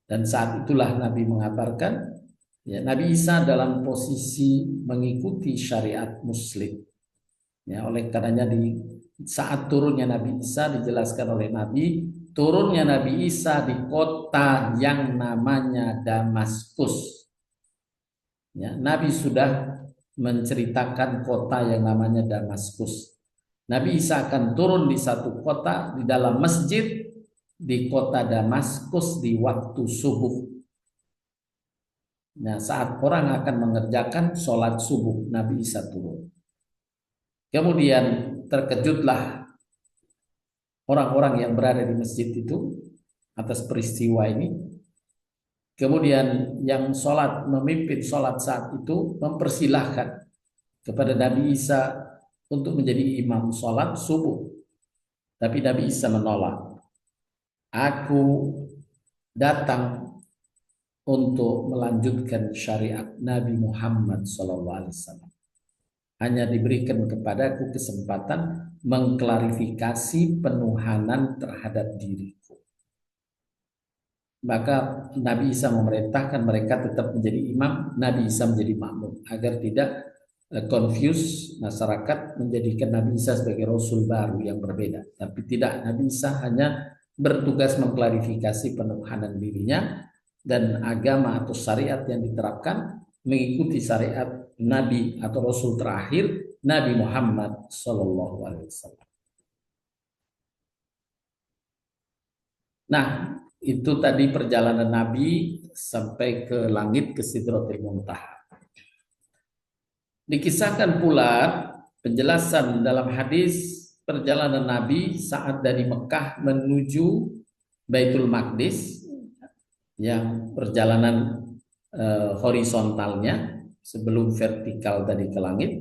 Dan saat itulah Nabi mengabarkan, ya, Nabi Isa dalam posisi mengikuti syariat Muslim. Ya, oleh karenanya di saat turunnya Nabi Isa dijelaskan oleh Nabi, turunnya Nabi Isa di kota yang namanya Damaskus. Ya, Nabi sudah menceritakan kota yang namanya Damaskus. Nabi Isa akan turun di satu kota di dalam masjid di kota Damaskus di waktu subuh. Nah, saat orang akan mengerjakan sholat subuh, Nabi Isa turun. Kemudian terkejutlah orang-orang yang berada di masjid itu atas peristiwa ini. Kemudian yang sholat, memimpin sholat saat itu mempersilahkan kepada Nabi Isa untuk menjadi imam sholat subuh. Tapi Nabi Isa menolak. Aku datang untuk melanjutkan syariat Nabi Muhammad SAW. Hanya diberikan kepadaku kesempatan mengklarifikasi penuhanan terhadap diriku. Maka Nabi Isa memerintahkan mereka tetap menjadi imam, Nabi Isa menjadi makmum, agar tidak confuse masyarakat menjadikan Nabi Isa sebagai Rasul baru yang berbeda. Tapi tidak, Nabi Isa hanya bertugas mengklarifikasi penuhanan dirinya dan agama atau syariat yang diterapkan mengikuti syariat Nabi atau Rasul terakhir Nabi Muhammad SAW. Nah, itu tadi perjalanan Nabi sampai ke langit, ke Sidratul Muntaha. Dikisahkan pula penjelasan dalam hadis perjalanan Nabi saat dari Mekah menuju Baitul Maqdis, yang perjalanan horizontalnya sebelum vertikal tadi ke langit.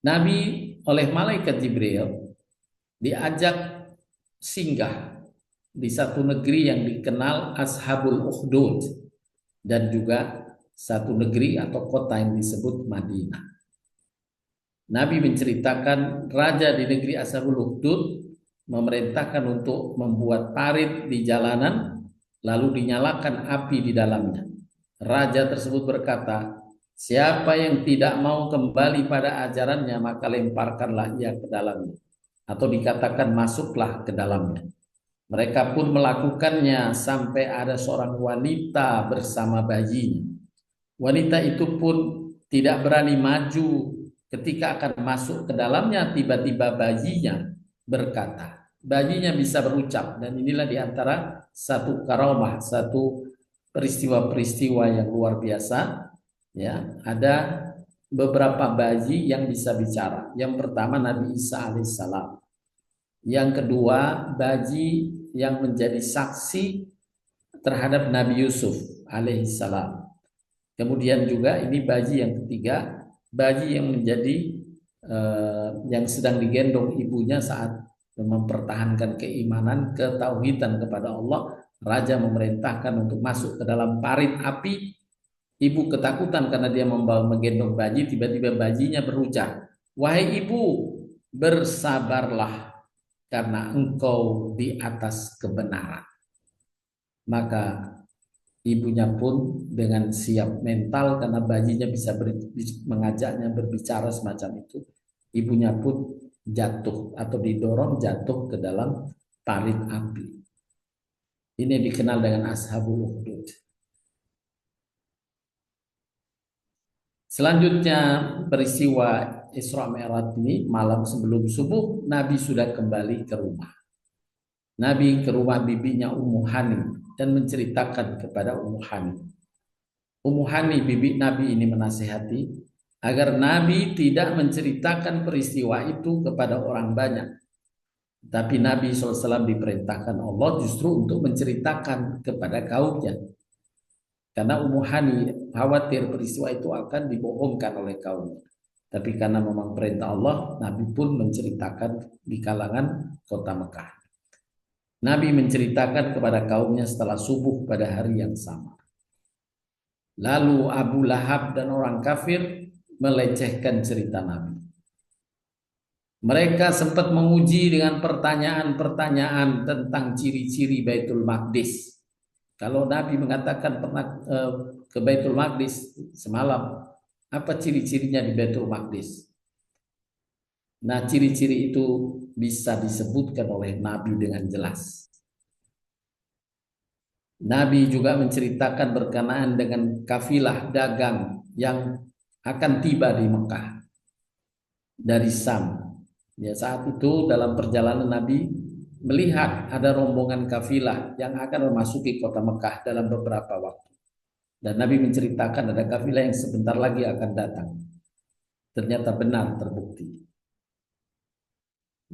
Nabi oleh malaikat Jibril diajak singgah di satu negeri yang dikenal Ashabul Ukhdud dan juga satu negeri atau kota yang disebut Madinah. Nabi menceritakan raja di negeri Ashabul Ukhdud memerintahkan untuk membuat parit di jalanan lalu dinyalakan api di dalamnya. Raja tersebut berkata, siapa yang tidak mau kembali pada ajarannya maka lemparkanlah ia ke dalamnya. Atau dikatakan masuklah ke dalamnya. Mereka pun melakukannya sampai ada seorang wanita bersama bayinya. Wanita itu pun tidak berani maju ketika akan masuk ke dalamnya. Tiba-tiba bayinya berkata, bayinya bisa berucap, dan inilah diantara satu karamah, satu peristiwa-peristiwa yang luar biasa. Ya, ada beberapa bayi yang bisa bicara. Yang pertama Nabi Isa alaihissalam. Yang kedua bayi yang menjadi saksi terhadap Nabi Yusuf alaihissalam. Kemudian juga ini bayi yang ketiga, bayi yang menjadi yang sedang digendong ibunya saat mempertahankan keimanan, ketauhidan kepada Allah. Raja memerintahkan untuk masuk ke dalam parit api. Ibu ketakutan karena dia membawa menggendong bayi. Tiba-tiba bayinya berucap, "Wahai ibu, bersabarlah karena engkau di atas kebenaran." Maka ibunya pun dengan siap mental karena bayinya bisa mengajaknya berbicara semacam itu. Ibunya pun jatuh atau didorong jatuh ke dalam parit api. Ini dikenal dengan Ashabul Ukhdud. Selanjutnya peristiwa Isra Mi'raj ini malam sebelum subuh Nabi sudah kembali ke rumah. Nabi ke rumah bibinya Ummu Hani dan menceritakan kepada Ummu Hani. Ummu Hani bibi Nabi ini menasihati agar Nabi tidak menceritakan peristiwa itu kepada orang banyak. Tapi Nabi SAW diperintahkan Allah justru untuk menceritakan kepada kaumnya. Karena Ummu Hani khawatir peristiwa itu akan dibohongkan oleh kaumnya. Tapi karena memang perintah Allah, Nabi pun menceritakan di kalangan kota Mekah. Nabi menceritakan kepada kaumnya setelah subuh pada hari yang sama. Lalu Abu Lahab dan orang kafir melecehkan cerita Nabi. Mereka sempat menguji dengan pertanyaan-pertanyaan tentang ciri-ciri Baitul Maqdis. Kalau Nabi mengatakan pernah ke Baitul Maqdis semalam, apa ciri-cirinya di Baitul Maqdis? Nah, ciri-ciri itu bisa disebutkan oleh Nabi dengan jelas. Nabi juga menceritakan berkenaan dengan kafilah dagang yang akan tiba di Mekah dari Sam. Ya, saat itu dalam perjalanan Nabi melihat ada rombongan kafilah yang akan memasuki kota Mekah dalam beberapa waktu. Dan Nabi menceritakan ada kafilah yang sebentar lagi akan datang. Ternyata benar terbukti.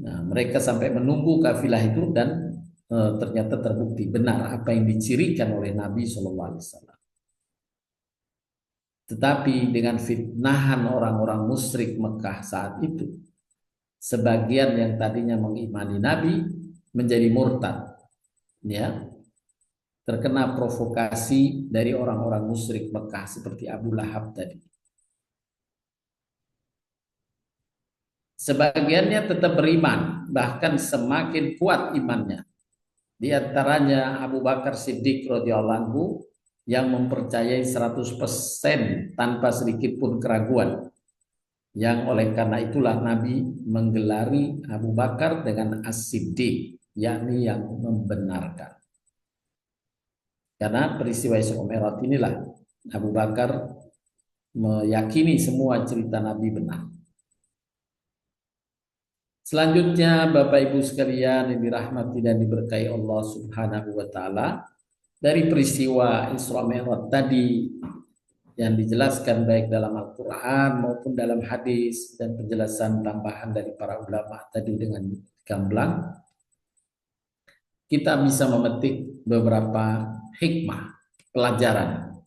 Nah, mereka sampai menunggu kafilah itu dan ternyata terbukti benar apa yang dicirikan oleh Nabi SAW. Tetapi dengan fitnahan orang-orang musyrik Mekah saat itu, sebagian yang tadinya mengimani Nabi menjadi murtad, ya, terkena provokasi dari orang-orang musyrik Mekah seperti Abu Lahab tadi. Sebagiannya tetap beriman, bahkan semakin kuat imannya. Di antaranya Abu Bakar Siddiq radhiyallahu anhu yang mempercayai 100% tanpa sedikit pun keraguan. Yang oleh karena itulah Nabi menggelari Abu Bakar dengan As-Siddiq, yakni yang membenarkan. Karena peristiwa Isra Mi'raj inilah Abu Bakar meyakini semua cerita Nabi benar. Selanjutnya Bapak Ibu sekalian yang dirahmati dan diberkahi Allah Subhanahu wa taala, dari peristiwa Isra Mi'raj tadi yang dijelaskan baik dalam Al-Qur'an maupun dalam hadis dan penjelasan tambahan dari para ulama tadi dengan gamblang, kita bisa memetik beberapa hikmah, pelajaran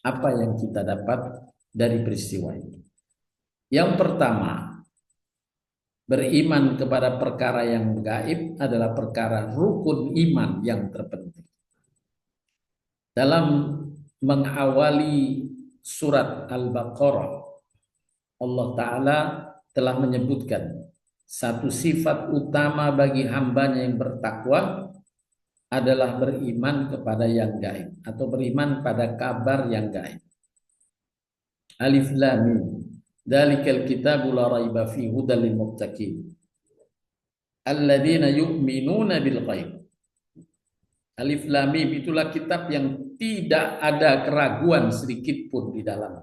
apa yang kita dapat dari peristiwa ini. Yang pertama, beriman kepada perkara yang gaib adalah perkara rukun iman yang terpenting. Dalam mengawali surat Al-Baqarah, Allah Ta'ala telah menyebutkan satu sifat utama bagi hambanya yang bertakwa adalah beriman kepada yang gaib atau beriman pada kabar yang gaib. Alif Lam Mim. Dzalikal kitabu la raiba fihi hudal lil muttaqin. Alladzina yu'minuna bil ghaib. Alif Lam Mim, itulah kitab yang tidak ada keraguan sedikit pun di dalam.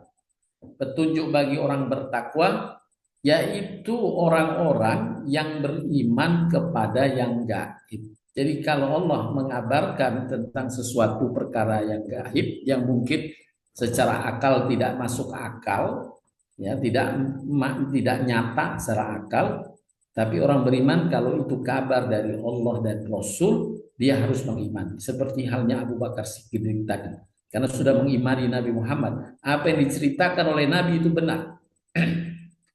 Petunjuk bagi orang bertakwa, yaitu orang-orang yang beriman kepada yang gaib. Jadi kalau Allah mengabarkan tentang sesuatu perkara yang gaib, yang mungkin secara akal tidak masuk akal, Ya, tidak nyata secara akal, tapi orang beriman kalau itu kabar dari Allah dan Rasul, dia harus mengimani. Seperti halnya Abu Bakar Siddiq tadi. Karena sudah mengimani Nabi Muhammad. Apa yang diceritakan oleh Nabi itu benar.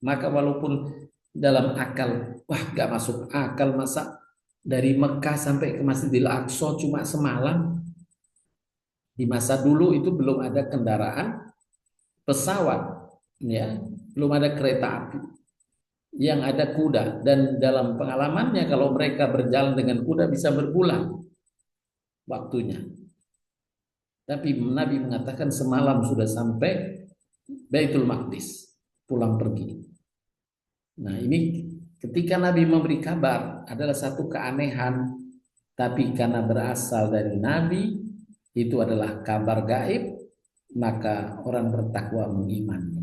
Maka walaupun dalam akal, wah gak masuk akal masa dari Mekah sampai ke Masjidil Aqsa cuma semalam. Di masa dulu itu belum ada kendaraan pesawat, ya, belum ada kereta api, yang ada kuda, dan dalam pengalamannya kalau mereka berjalan dengan kuda bisa berbulan waktunya. Tapi Nabi mengatakan semalam sudah sampai Baitul Maqdis, pulang pergi. Nah, ini ketika Nabi memberi kabar adalah satu keanehan, tapi karena berasal dari Nabi, itu adalah kabar gaib, maka orang bertakwa mengimani,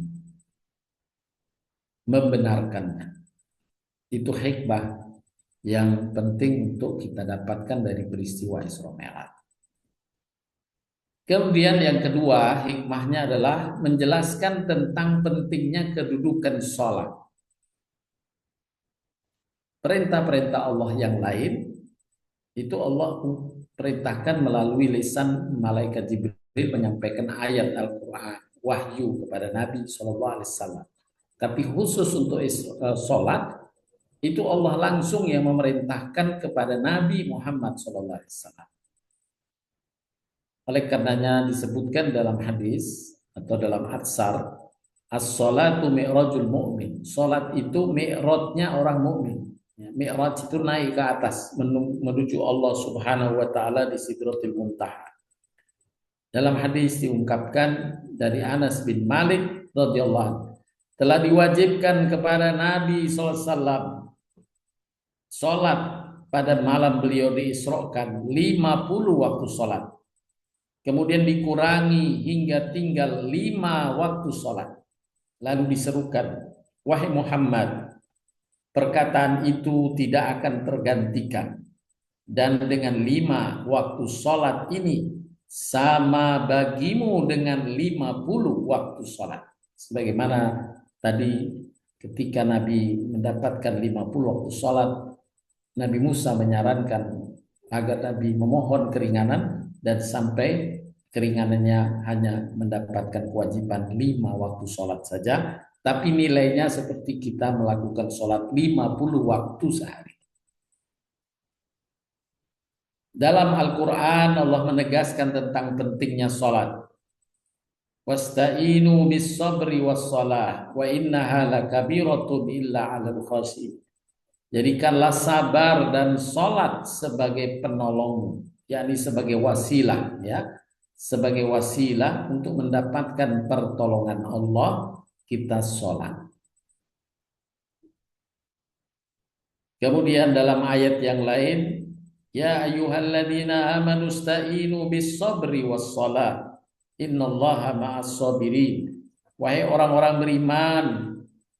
membenarkannya. Itu hikmah yang penting untuk kita dapatkan dari peristiwa Isra Mi'raj. Kemudian yang kedua, hikmahnya adalah menjelaskan tentang pentingnya kedudukan sholat. Perintah-perintah Allah yang lain itu Allah perintahkan melalui lisan malaikat Jibril menyampaikan ayat Al-Quran, wahyu kepada Nabi SAW. Tapi khusus untuk sholat, itu Allah langsung yang memerintahkan kepada Nabi Muhammad SAW. Oleh karenanya disebutkan dalam hadis atau dalam atsar, as-sholatu mi'rajul mu'min. Sholat itu mi'rajnya orang mukmin. Ya, mi'raj itu naik ke atas menuju Allah Subhanahu wa taala di Sidratul Muntaha. Dalam hadis diungkapkan dari Anas bin Malik radhiyallahu anhu, telah diwajibkan kepada Nabi SAW sholat pada malam beliau diisrokan 50 waktu sholat. Kemudian dikurangi hingga tinggal 5 waktu sholat. Lalu diserukan, wahai Muhammad, perkataan itu tidak akan tergantikan. Dan dengan 5 waktu sholat ini sama bagimu dengan 50 waktu sholat. Sebagaimana tadi ketika Nabi mendapatkan 50 waktu sholat, Nabi Musa menyarankan agar Nabi memohon keringanan dan sampai keringanannya hanya mendapatkan kewajiban 5 waktu sholat saja, tapi nilainya seperti kita melakukan sholat 50 waktu sehari. Dalam Al-Quran Allah menegaskan tentang pentingnya sholat. Wasta'inu bis sabri was salah wa innaha lakabiratun illa 'alal khashi'in. Jadikanlah sabar dan sholat sebagai penolong, yakni sebagai wasilah, ya, sebagai wasilah untuk mendapatkan pertolongan Allah, kita sholat. Kemudian dalam ayat yang lain, ya ayyuhalladzina amanu sta'inu bis sabri was salah innallaha ma'as sabirin. Wahai orang-orang beriman,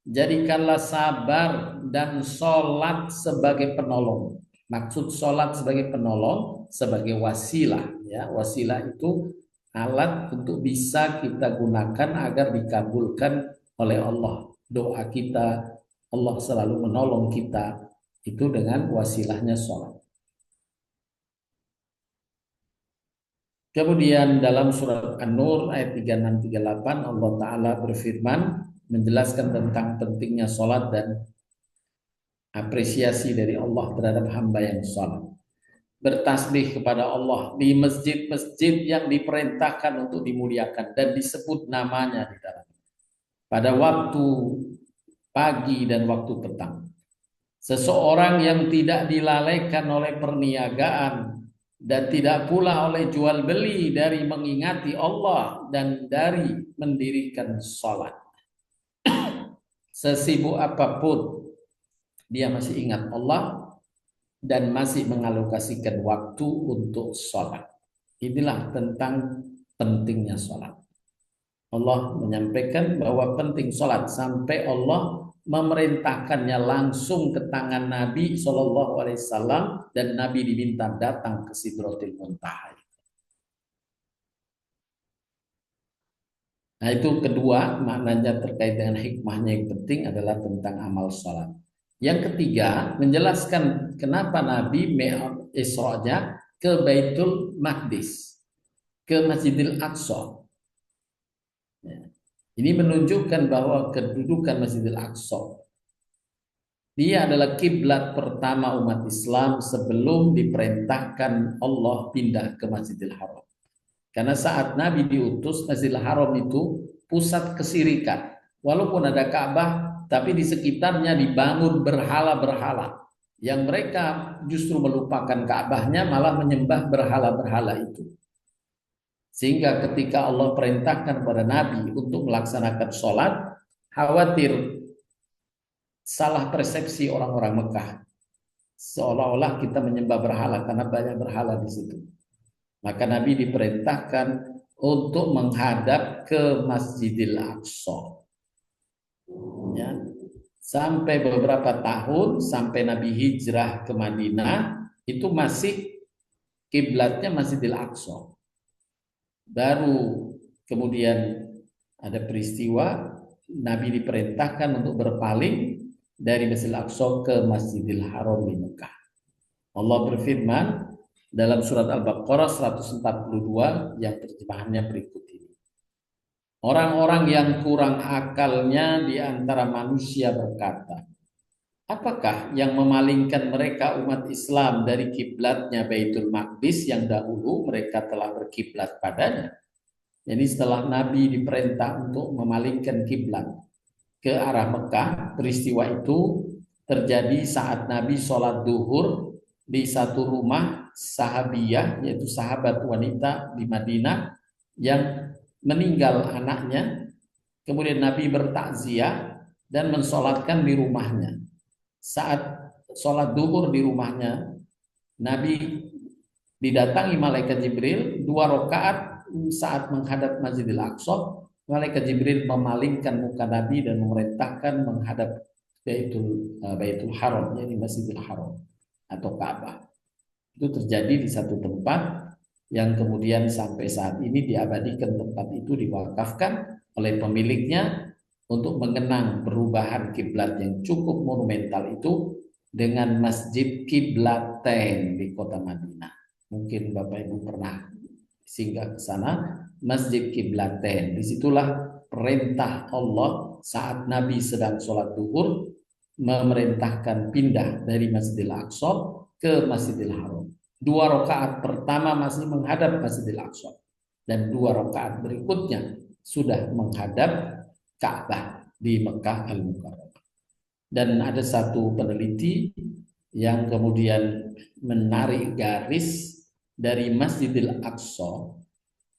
jadikanlah sabar dan sholat sebagai penolong. Maksud sholat sebagai penolong, sebagai wasilah. Ya, wasilah itu alat untuk bisa kita gunakan agar dikabulkan oleh Allah. Doa kita, Allah selalu menolong kita itu dengan wasilahnya sholat. Kemudian dalam surat An-Nur ayat 36-38 Allah Ta'ala berfirman menjelaskan tentang pentingnya sholat dan apresiasi dari Allah terhadap hamba yang sholat. Bertasbih kepada Allah di masjid-masjid yang diperintahkan untuk dimuliakan dan disebut namanya di dalam. Pada waktu pagi dan waktu petang. Seseorang yang tidak dilalaikan oleh perniagaan dan tidak pula oleh jual beli dari mengingati Allah dan dari mendirikan sholat. Sesibuk apapun dia masih ingat Allah dan masih mengalokasikan waktu untuk sholat. Inilah tentang pentingnya sholat. Allah menyampaikan bahwa penting sholat sampai Allah memerintahkannya langsung ke tangan Nabi SAW dan Nabi diminta datang ke Sidratul Muntaha. Nah itu kedua maknanya terkait dengan hikmahnya yang penting adalah tentang amal sholat. Yang ketiga menjelaskan kenapa Nabi Mi'raj Isra-nya ke Baitul Maqdis, ke Masjidil Aqsa. Ya. Ini menunjukkan bahwa kedudukan Masjidil Aqsa dia adalah kiblat pertama umat Islam sebelum diperintahkan Allah pindah ke Masjidil Haram. Karena saat Nabi diutus, Masjidil Haram itu pusat kesirikan. Walaupun ada Ka'bah, tapi di sekitarnya dibangun berhala-berhala. Yang mereka justru melupakan Ka'bahnya, malah menyembah berhala-berhala itu. Sehingga ketika Allah perintahkan kepada Nabi untuk melaksanakan sholat, khawatir salah persepsi orang-orang Mekah. Seolah-olah kita menyembah berhala karena banyak berhala di situ. Maka Nabi diperintahkan untuk menghadap ke Masjidil Aqsa. Ya. Sampai beberapa tahun, sampai Nabi hijrah ke Madinah, itu masih kiblatnya Masjidil Aqsa. Baru kemudian ada peristiwa Nabi diperintahkan untuk berpaling dari Masjidil Aqsa ke Masjidil Haram di Mekah. Allah berfirman dalam surat Al-Baqarah 142 yang terjemahannya berikut ini. Orang-orang yang kurang akalnya di antara manusia berkata, apakah yang memalingkan mereka umat Islam dari kiblatnya Baitul Maqdis yang dahulu mereka telah berkiblat padanya? Jadi setelah Nabi diperintah untuk memalingkan kiblat ke arah Mekah, peristiwa itu terjadi saat Nabi sholat duhur di satu rumah sahabiyah, yaitu sahabat wanita di Madinah yang meninggal anaknya. Kemudian Nabi bertakziah dan mensolatkan di rumahnya. Saat sholat duhur di rumahnya, Nabi didatangi malaikat Jibril 2 rakaat saat menghadap Masjidil Aqsa. Malaikat Jibril memalingkan muka Nabi dan memerintahkan menghadap Baitul Haram, yaitu Masjidil Haram atau Ka'bah. Itu terjadi di satu tempat yang kemudian sampai saat ini diabadikan. Tempat itu diwakafkan oleh pemiliknya untuk mengenang perubahan kiblat yang cukup monumental itu dengan Masjid Kiblatain di kota Madinah. Mungkin Bapak Ibu pernah singgah ke sana, Masjid Kiblatain. Disitulah perintah Allah saat Nabi sedang sholat duhur memerintahkan pindah dari Masjidil Aqsa ke Masjidil Haram. 2 rakaat pertama masih menghadap Masjidil Aqsa dan 2 rakaat berikutnya sudah menghadap Ka'bah di Mekah Al-Mukarramah. Dan ada satu peneliti yang kemudian menarik garis dari Masjidil Aqsa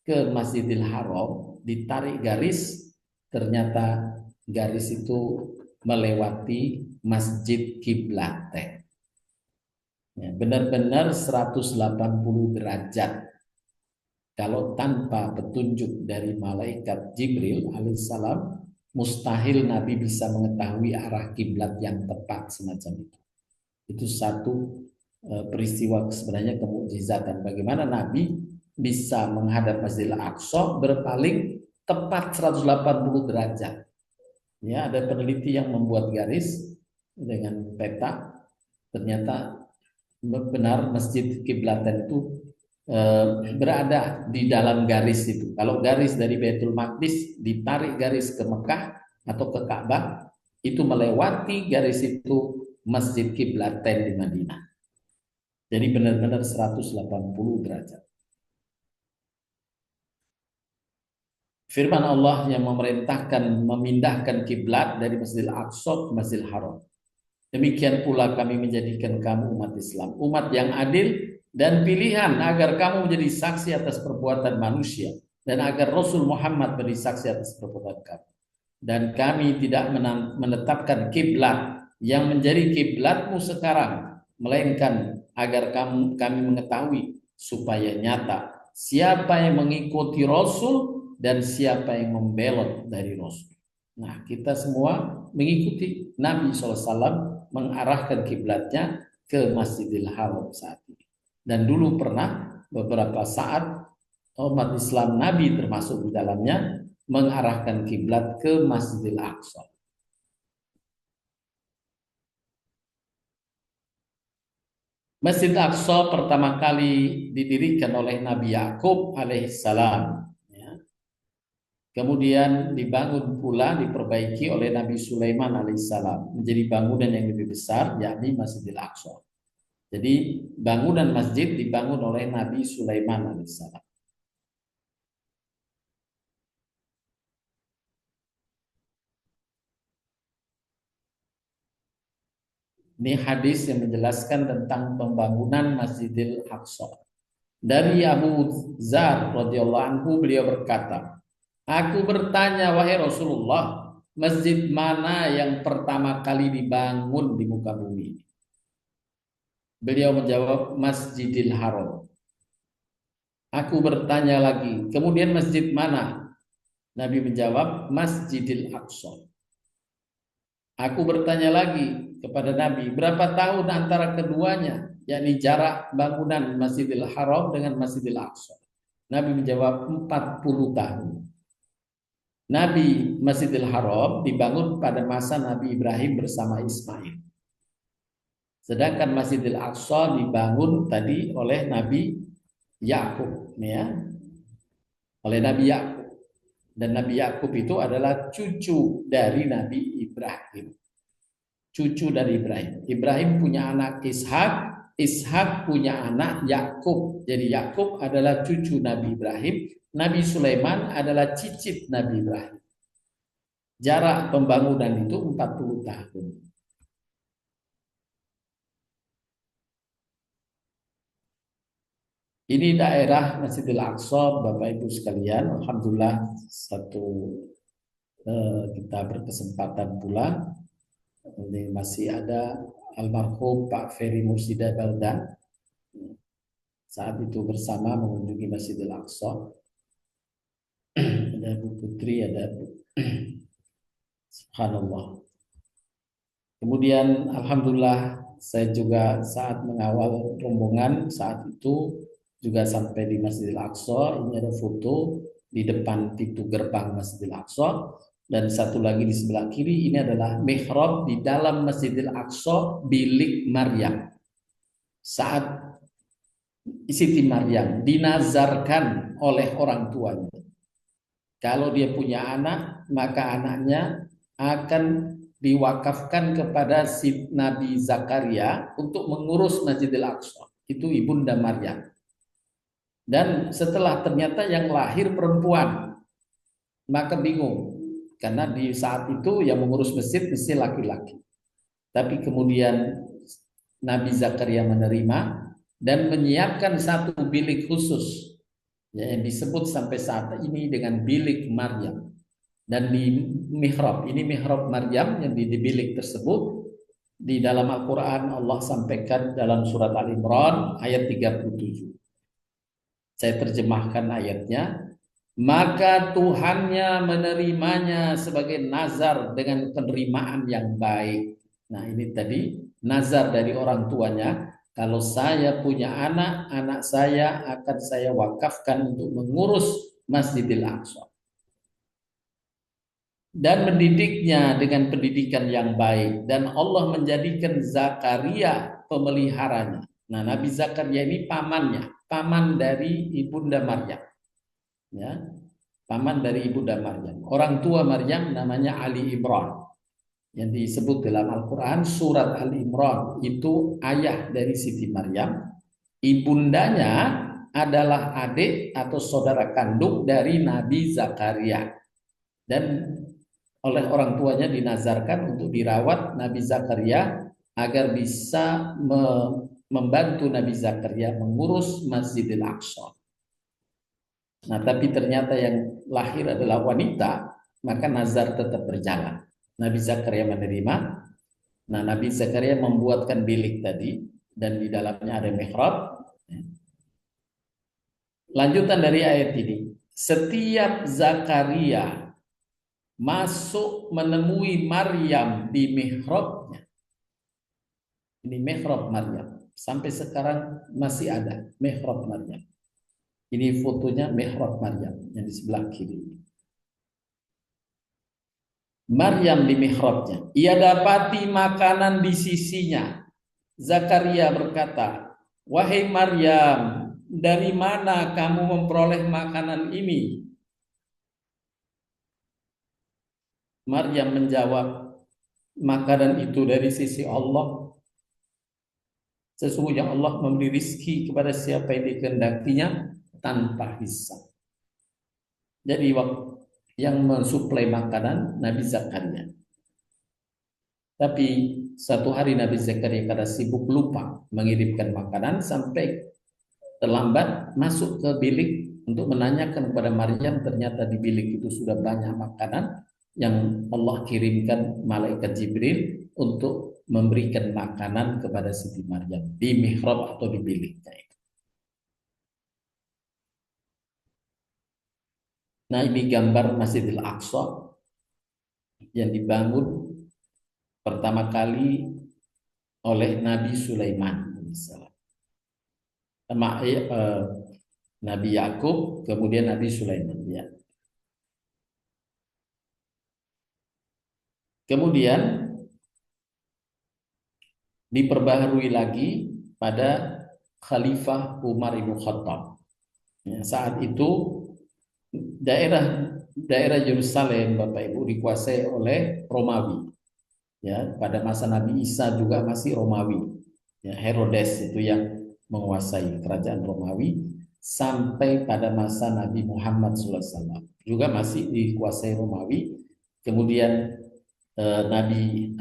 ke Masjidil Haram, ditarik garis, ternyata garis itu melewati Masjid Kiblatain. Ya, benar-benar 180 derajat. Kalau tanpa petunjuk dari malaikat Jibril alaihissalam, mustahil Nabi bisa mengetahui arah kiblat yang tepat semacam itu. Itu satu peristiwa sebenarnya kemukjizatan. Bagaimana Nabi bisa menghadap Masjidil Aqsa berpaling tepat 180 derajat. Ya, ada peneliti yang membuat garis dengan peta, ternyata benar Masjid Kiblatain itu berada di dalam garis itu. Kalau garis dari Baitul Maqdis ditarik garis ke Mekah atau ke Ka'bah, itu melewati garis itu Masjid Kiblatain di Madinah. Jadi benar-benar 180 derajat. Firman Allah yang memerintahkan memindahkan kiblat dari Masjidil Aqsa ke Masjidil Haram. Demikian pula kami menjadikan kamu umat Islam, umat yang adil dan pilihan agar kamu menjadi saksi atas perbuatan manusia dan agar Rasul Muhammad menjadi saksi atas perbuatan kamu. Dan kami tidak menetapkan kiblat yang menjadi kiblatmu sekarang, melainkan agar kami mengetahui supaya nyata siapa yang mengikuti Rasul dan siapa yang membelot dari Rasul. Nah, kita semua mengikuti Nabi SAW mengarahkan kiblatnya ke Masjidil Haram saat ini. Dan dulu pernah beberapa saat umat Islam Nabi termasuk di dalamnya mengarahkan kiblat ke Masjidil Aqsa. Masjid Aqsa pertama kali didirikan oleh Nabi Yakub alaihissalam. Ya. Kemudian dibangun pula, diperbaiki oleh Nabi Sulaiman alaihissalam menjadi bangunan yang lebih besar, yakni Masjidil Aqsa. Jadi bangunan masjid dibangun oleh Nabi Sulaiman alaihissalam. Ini hadis yang menjelaskan tentang pembangunan Masjidil Aqsa. Dari Abu Dzar radhiyallahu anhu, beliau berkata, "Aku bertanya, wahai Rasulullah, masjid mana yang pertama kali dibangun di muka bumi?" Beliau menjawab, Masjidil Haram. Aku bertanya lagi, kemudian masjid mana? Nabi menjawab, Masjidil Aqsa. Aku bertanya lagi kepada Nabi, berapa tahun antara keduanya, yakni jarak bangunan Masjidil Haram dengan Masjidil Aqsa? Nabi menjawab 40 tahun. Nabi Masjidil Haram dibangun pada masa Nabi Ibrahim bersama Ismail. Sedangkan Masjidil Aqsa dibangun tadi oleh Nabi Yakub, ya, oleh Nabi Yakub. Dan Nabi Yakub itu adalah cucu dari Nabi Ibrahim. Cucu dari Ibrahim. Ibrahim punya anak Ishak, Ishak punya anak Yakub. Jadi Yakub adalah cucu Nabi Ibrahim, Nabi Sulaiman adalah cicit Nabi Ibrahim. Jarak pembangunan itu 40 tahun. Ini daerah Masjidil Aqsa, Bapak Ibu sekalian. Alhamdulillah kita berkesempatan pula. Ini masih ada almarhum Pak Ferry Mursida Baldan. Saat itu bersama mengunjungi Masjidil Aqsa. Ada Bu Putri, ada Bu. Subhanallah. Kemudian alhamdulillah saya juga saat mengawal rombongan saat itu juga sampai di Masjidil Aqsa. Ini ada foto di depan pintu gerbang Masjidil Aqsa, dan satu lagi di sebelah kiri ini adalah mihrab di dalam Masjidil Aqsa, bilik Maryam. Saat Siti Maryam dinazarkan oleh orang tuanya, kalau dia punya anak maka anaknya akan diwakafkan kepada si Nabi Zakaria untuk mengurus Masjidil Aqsa. Itu ibunda Maryam. Dan setelah ternyata yang lahir perempuan, maka bingung. Karena di saat itu yang mengurus masjid mesti laki-laki. Tapi kemudian Nabi Zakaria menerima dan menyiapkan satu bilik khusus yang disebut sampai saat ini dengan bilik Maryam. Dan di mihrab, ini mihrab Maryam yang di bilik tersebut, di dalam Al-Quran Allah sampaikan dalam surat Al-Imran ayat 37. Saya terjemahkan ayatnya. Maka Tuhannya menerimanya sebagai nazar dengan penerimaan yang baik. Nah ini tadi nazar dari orang tuanya. Kalau saya punya anak, anak saya akan saya wakafkan untuk mengurus Masjidil Aqsa. Dan mendidiknya dengan pendidikan yang baik. Dan Allah menjadikan Zakaria pemeliharanya. Nah Nabi Zakaria ini pamannya. Paman dari ibunda Maryam, ya, paman dari ibunda Maryam. Orang tua Maryam namanya Ali Imran, yang disebut dalam Al-Quran surat Ali Imran itu ayah dari Siti Maryam. Ibundanya adalah adik atau saudara kandung dari Nabi Zakaria, dan oleh orang tuanya dinazarkan untuk dirawat Nabi Zakaria agar bisa membantu Nabi Zakaria mengurus Masjidil Aqsa. Nah, tapi ternyata yang lahir adalah wanita, maka nazar tetap berjalan. Nabi Zakaria menerima. Nah, Nabi Zakaria membuatkan bilik tadi, dan di dalamnya ada mihrab. Lanjutan dari ayat ini, setiap Zakaria masuk menemui Maryam di mihrabnya. Ini mihrab Maryam. Sampai sekarang masih ada mihrab Maryam. Ini fotonya mihrab Maryam yang di sebelah kiri. Maryam di mihrabnya. Ia dapati makanan di sisinya. Zakaria berkata, "Wahai Maryam, dari mana kamu memperoleh makanan ini?" Maryam menjawab, "Makanan itu dari sisi Allah. Sesungguhnya Allah memberi rizki kepada siapa yang dikehendakinya tanpa hisab." Jadi yang mensuplai makanan Nabi Zakaria. Tapi satu hari Nabi Zakaria karena sibuk lupa mengirimkan makanan sampai terlambat masuk ke bilik untuk menanyakan kepada Maryam, ternyata di bilik itu sudah banyak makanan yang Allah kirimkan malaikat Jibril untuk memberikan makanan kepada Siti Maryam di mihrab atau di biliknya. Nah, ini gambar Masjidil Aqsa yang dibangun pertama kali oleh Nabi Sulaiman alaihissalam. Nabi Yakub, kemudian Nabi Sulaiman. Ya. Kemudian diperbaharui lagi pada Khalifah Umar ibn Khattab. Ya, saat itu daerah Yerusalem, Bapak Ibu, dikuasai oleh Romawi. Ya, pada masa Nabi Isa juga masih Romawi. Ya, Herodes itu yang menguasai kerajaan Romawi sampai pada masa Nabi Muhammad SAW juga masih dikuasai Romawi. Kemudian Nabi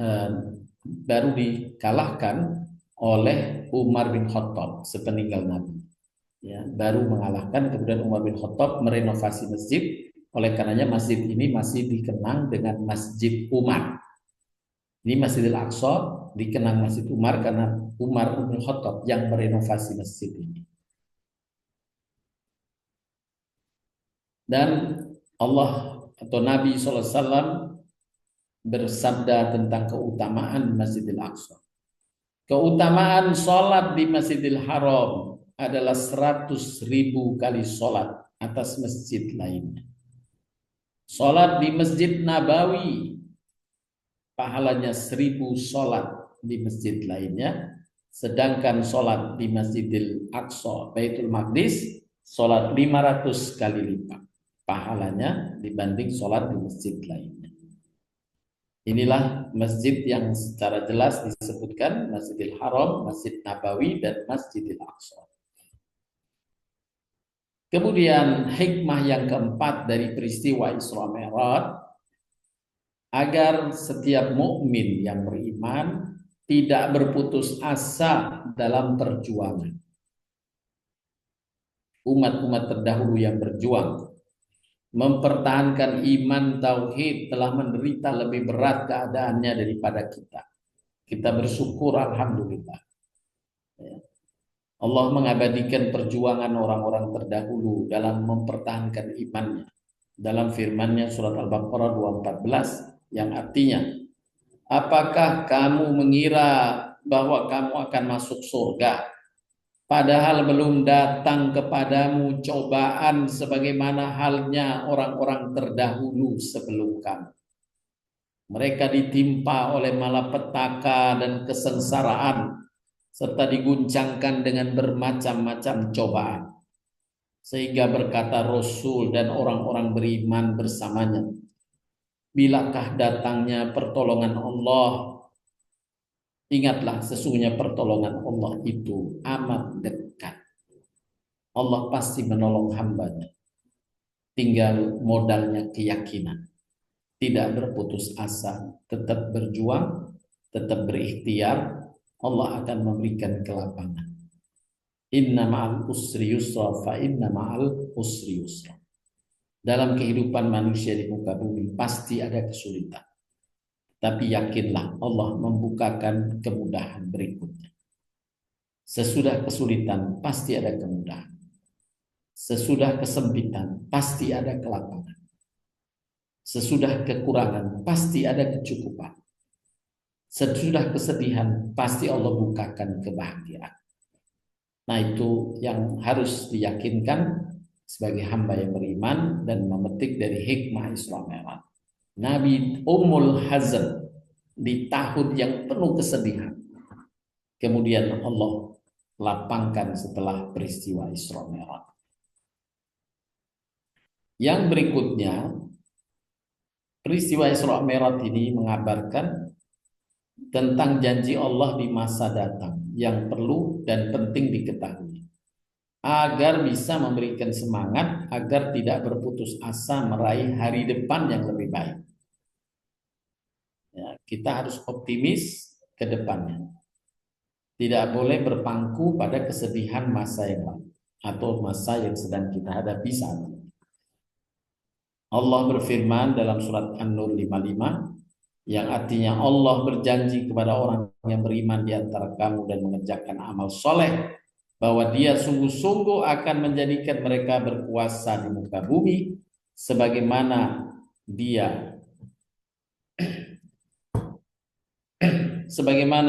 baru dikalahkan oleh Umar bin Khattab sepeninggal Nabi. Ya, baru mengalahkan, kemudian Umar bin Khattab merenovasi masjid. Oleh karenanya masjid ini masih dikenang dengan Masjid Umar. Ini Masjidil Aqsa dikenang Masjid Umar karena Umar bin Khattab yang merenovasi masjid ini. Dan Allah atau Nabi SAW bersabda tentang keutamaan Masjidil Aqsa. Keutamaan sholat di Masjidil Haram adalah 100.000 kali sholat atas masjid lainnya. Sholat di Masjid Nabawi pahalanya 1.000 sholat di masjid lainnya. Sedangkan sholat di Masjidil Aqsa Baitul Maqdis sholat 500 kali lipat pahalanya dibanding sholat di masjid lainnya. Inilah masjid yang secara jelas disebutkan Masjidil Haram, Masjid Nabawi, dan Masjidil Aqsa. Kemudian hikmah yang keempat dari peristiwa Isra Mi'raj, agar setiap mukmin yang beriman tidak berputus asa dalam perjuangan. Umat-umat terdahulu yang berjuang mempertahankan iman tauhid telah menderita lebih berat keadaannya daripada kita. Kita bersyukur alhamdulillah. Allah mengabadikan perjuangan orang-orang terdahulu dalam mempertahankan imannya. Dalam firman-Nya surat Al-Baqarah 214 yang artinya, apakah kamu mengira bahwa kamu akan masuk surga padahal belum datang kepadamu cobaan sebagaimana halnya orang-orang terdahulu sebelum kamu. Mereka ditimpa oleh malapetaka dan kesengsaraan serta diguncangkan dengan bermacam-macam cobaan. Sehingga berkata Rasul dan orang-orang beriman bersamanya, bilakah datangnya pertolongan Allah? Ingatlah, sesungguhnya pertolongan Allah itu amat dekat. Allah pasti menolong hambanya. Tinggal modalnya keyakinan. Tidak berputus asa, tetap berjuang, tetap berikhtiar. Allah akan memberikan kelapangan. Inna ma'al usri yusra fa inna ma'al usri yusra. Dalam kehidupan manusia di muka bumi pasti ada kesulitan. Tapi yakinlah Allah membukakan kemudahan berikutnya. Sesudah kesulitan pasti ada kemudahan. Sesudah kesempitan pasti ada kelapangan. Sesudah kekurangan pasti ada kecukupan. Sesudah kesedihan pasti Allah bukakan kebahagiaan. Nah, itu yang harus diyakinkan sebagai hamba yang beriman dan memetik dari hikmah Isra Mi'raj. Nabi Ummul Hazm di tahun yang penuh kesedihan. Kemudian Allah lapangkan setelah peristiwa Isra Mi'raj. Yang berikutnya, peristiwa Isra Mi'raj ini mengabarkan tentang janji Allah di masa datang yang perlu dan penting diketahui agar bisa memberikan semangat agar tidak berputus asa meraih hari depan yang lebih baik. Ya, kita harus optimis ke depannya. Tidak boleh berpangku pada kesedihan masa yang lalu atau masa yang sedang kita hadapi saat ini. Allah berfirman dalam surat An-Nur 55 yang artinya Allah berjanji kepada orang yang beriman di antara kamu dan mengerjakan amal soleh bahwa Dia sungguh-sungguh akan menjadikan mereka berkuasa di muka bumi sebagaimana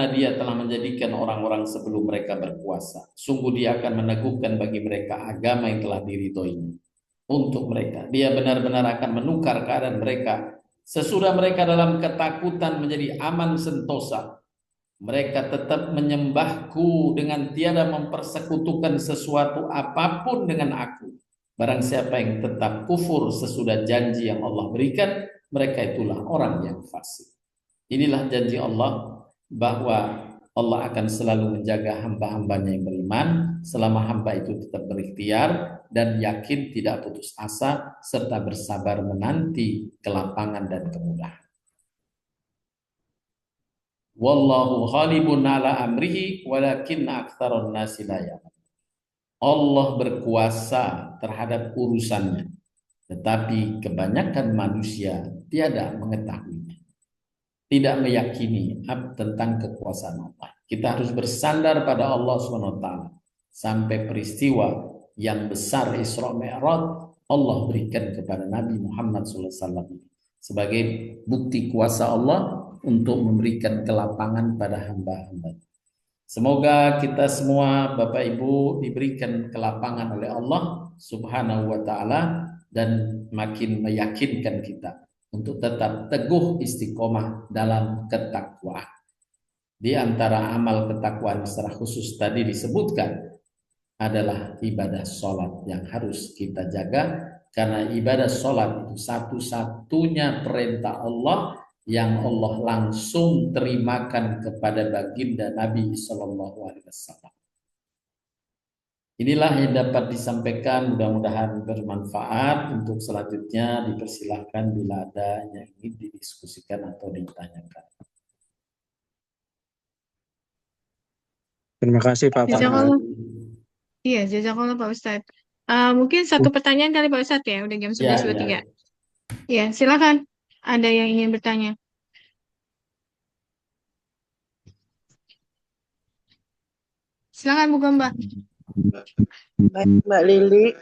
Dia telah menjadikan orang-orang sebelum mereka berkuasa. Sungguh Dia akan meneguhkan bagi mereka agama yang telah diridhoinya untuk mereka. Dia benar-benar akan menukar keadaan mereka sesudah mereka dalam ketakutan menjadi aman sentosa. Mereka tetap menyembahku dengan tiada mempersekutukan sesuatu apapun dengan aku. Barang siapa yang tetap kufur sesudah janji yang Allah berikan, mereka itulah orang yang fasik. Inilah janji Allah bahwa Allah akan selalu menjaga hamba-hambanya yang beriman selama hamba itu tetap berikhtiar dan yakin tidak putus asa serta bersabar menanti kelapangan dan kemudahan. Wallahu ghalibun ala amrihi walakinna aktsarun nasi la ya'lamun. Allah berkuasa terhadap urusannya, tetapi kebanyakan manusia tiada mengetahuinya, tidak meyakini tentang kekuasaan Allah. Kita harus bersandar pada Allah SWT sampai peristiwa yang besar Isra Mi'raj Allah berikan kepada Nabi Muhammad SAW sebagai bukti kuasa Allah untuk memberikan kelapangan pada hamba-hamba. Semoga kita semua Bapak Ibu diberikan kelapangan oleh Allah Subhanahu wa taala dan makin meyakinkan kita untuk tetap teguh istiqomah dalam ketakwaan. Di antara amal ketakwaan secara khusus tadi disebutkan adalah ibadah sholat yang harus kita jaga, karena ibadah sholat itu satu-satunya perintah Allah yang Allah langsung terimakan kepada baginda Nabi SAW. Inilah yang dapat disampaikan, mudah-mudahan bermanfaat. Untuk selanjutnya dipersilahkan bila ada yang ingin didiskusikan atau ditanyakan. Terima kasih Pak Jazakallah. Iya, jazakallah Pak Ustadz. Mungkin satu pertanyaan kali Pak Ustadz ya, udah jam 11.23. Ya, silakan. Ada yang ingin bertanya? Silakan Bu Gamba. Baik Mbak Lili,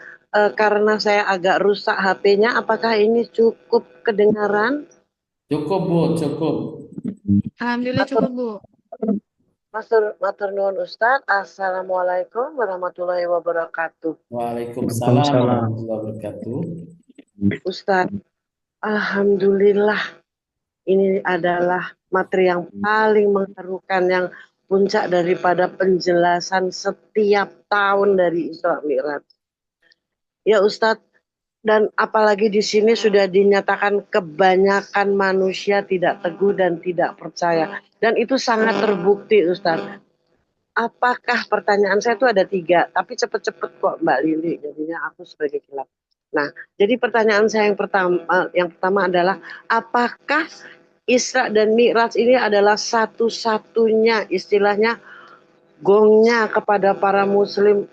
karena saya agak rusak HP-nya, apakah ini cukup kedengaran? Cukup Bu, cukup. Alhamdulillah cukup Bu. Matur nuwun Ustaz. Assalamualaikum warahmatullahi wabarakatuh. Waalaikumsalam warahmatullahi wabarakatuh. Ustaz, alhamdulillah ini adalah materi yang paling mengharukan, yang puncak daripada penjelasan setiap tahun dari Isra Mi'raj. Ya Ustadz, dan apalagi di sini sudah dinyatakan kebanyakan manusia tidak teguh dan tidak percaya. Dan itu sangat terbukti Ustadz. Apakah, pertanyaan saya itu ada 3, tapi cepet-cepet kok Mbak Lili, jadinya aku sebagai kilap. Nah, jadi pertanyaan saya yang pertama adalah, apakah Isra dan Mi'raj ini adalah satu-satunya istilahnya gongnya kepada para muslim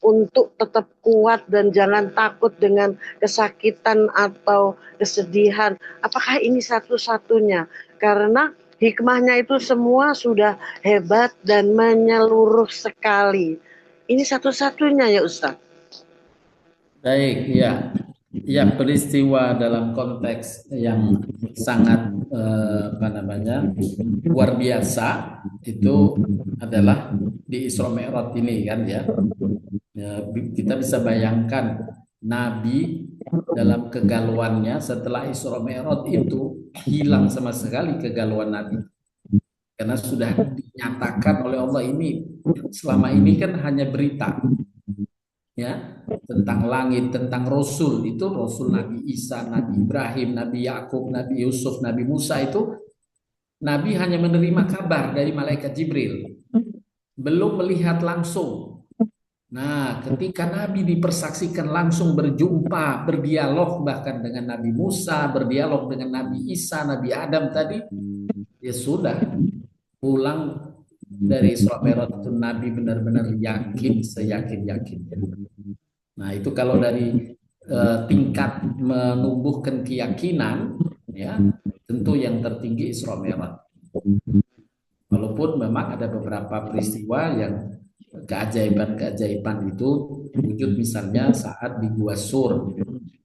untuk tetap kuat dan jangan takut dengan kesakitan atau kesedihan? Apakah ini satu-satunya? Karena hikmahnya itu semua sudah hebat dan menyeluruh sekali. Ini satu-satunya ya Ustaz? Baik, ya. Ya, peristiwa dalam konteks yang sangat luar biasa itu adalah di Isra Mi'raj ini kan ya. Ya, kita bisa bayangkan Nabi dalam kegalauannya setelah Isra Mi'raj itu hilang sama sekali kegalauan Nabi. Karena sudah dinyatakan oleh Allah ini selama ini kan hanya berita ya tentang langit, tentang Rasul itu Rasul Nabi Isa, Nabi Ibrahim, Nabi Yakub, Nabi Yusuf, Nabi Musa itu Nabi hanya menerima kabar dari malaikat Jibril, belum melihat langsung. Nah, ketika Nabi dipersaksikan langsung berjumpa, berdialog bahkan dengan Nabi Musa, berdialog dengan Nabi Isa, Nabi Adam tadi, ya sudah pulang dari Isra Mi'raj itu Nabi benar-benar yakin, seyakin-yakinnya. Nah, itu kalau dari tingkat menumbuhkan keyakinan, ya tentu yang tertinggi Isra Mi'raj. Walaupun memang ada beberapa peristiwa yang keajaiban-keajaiban itu wujud, misalnya saat di Gua Sur.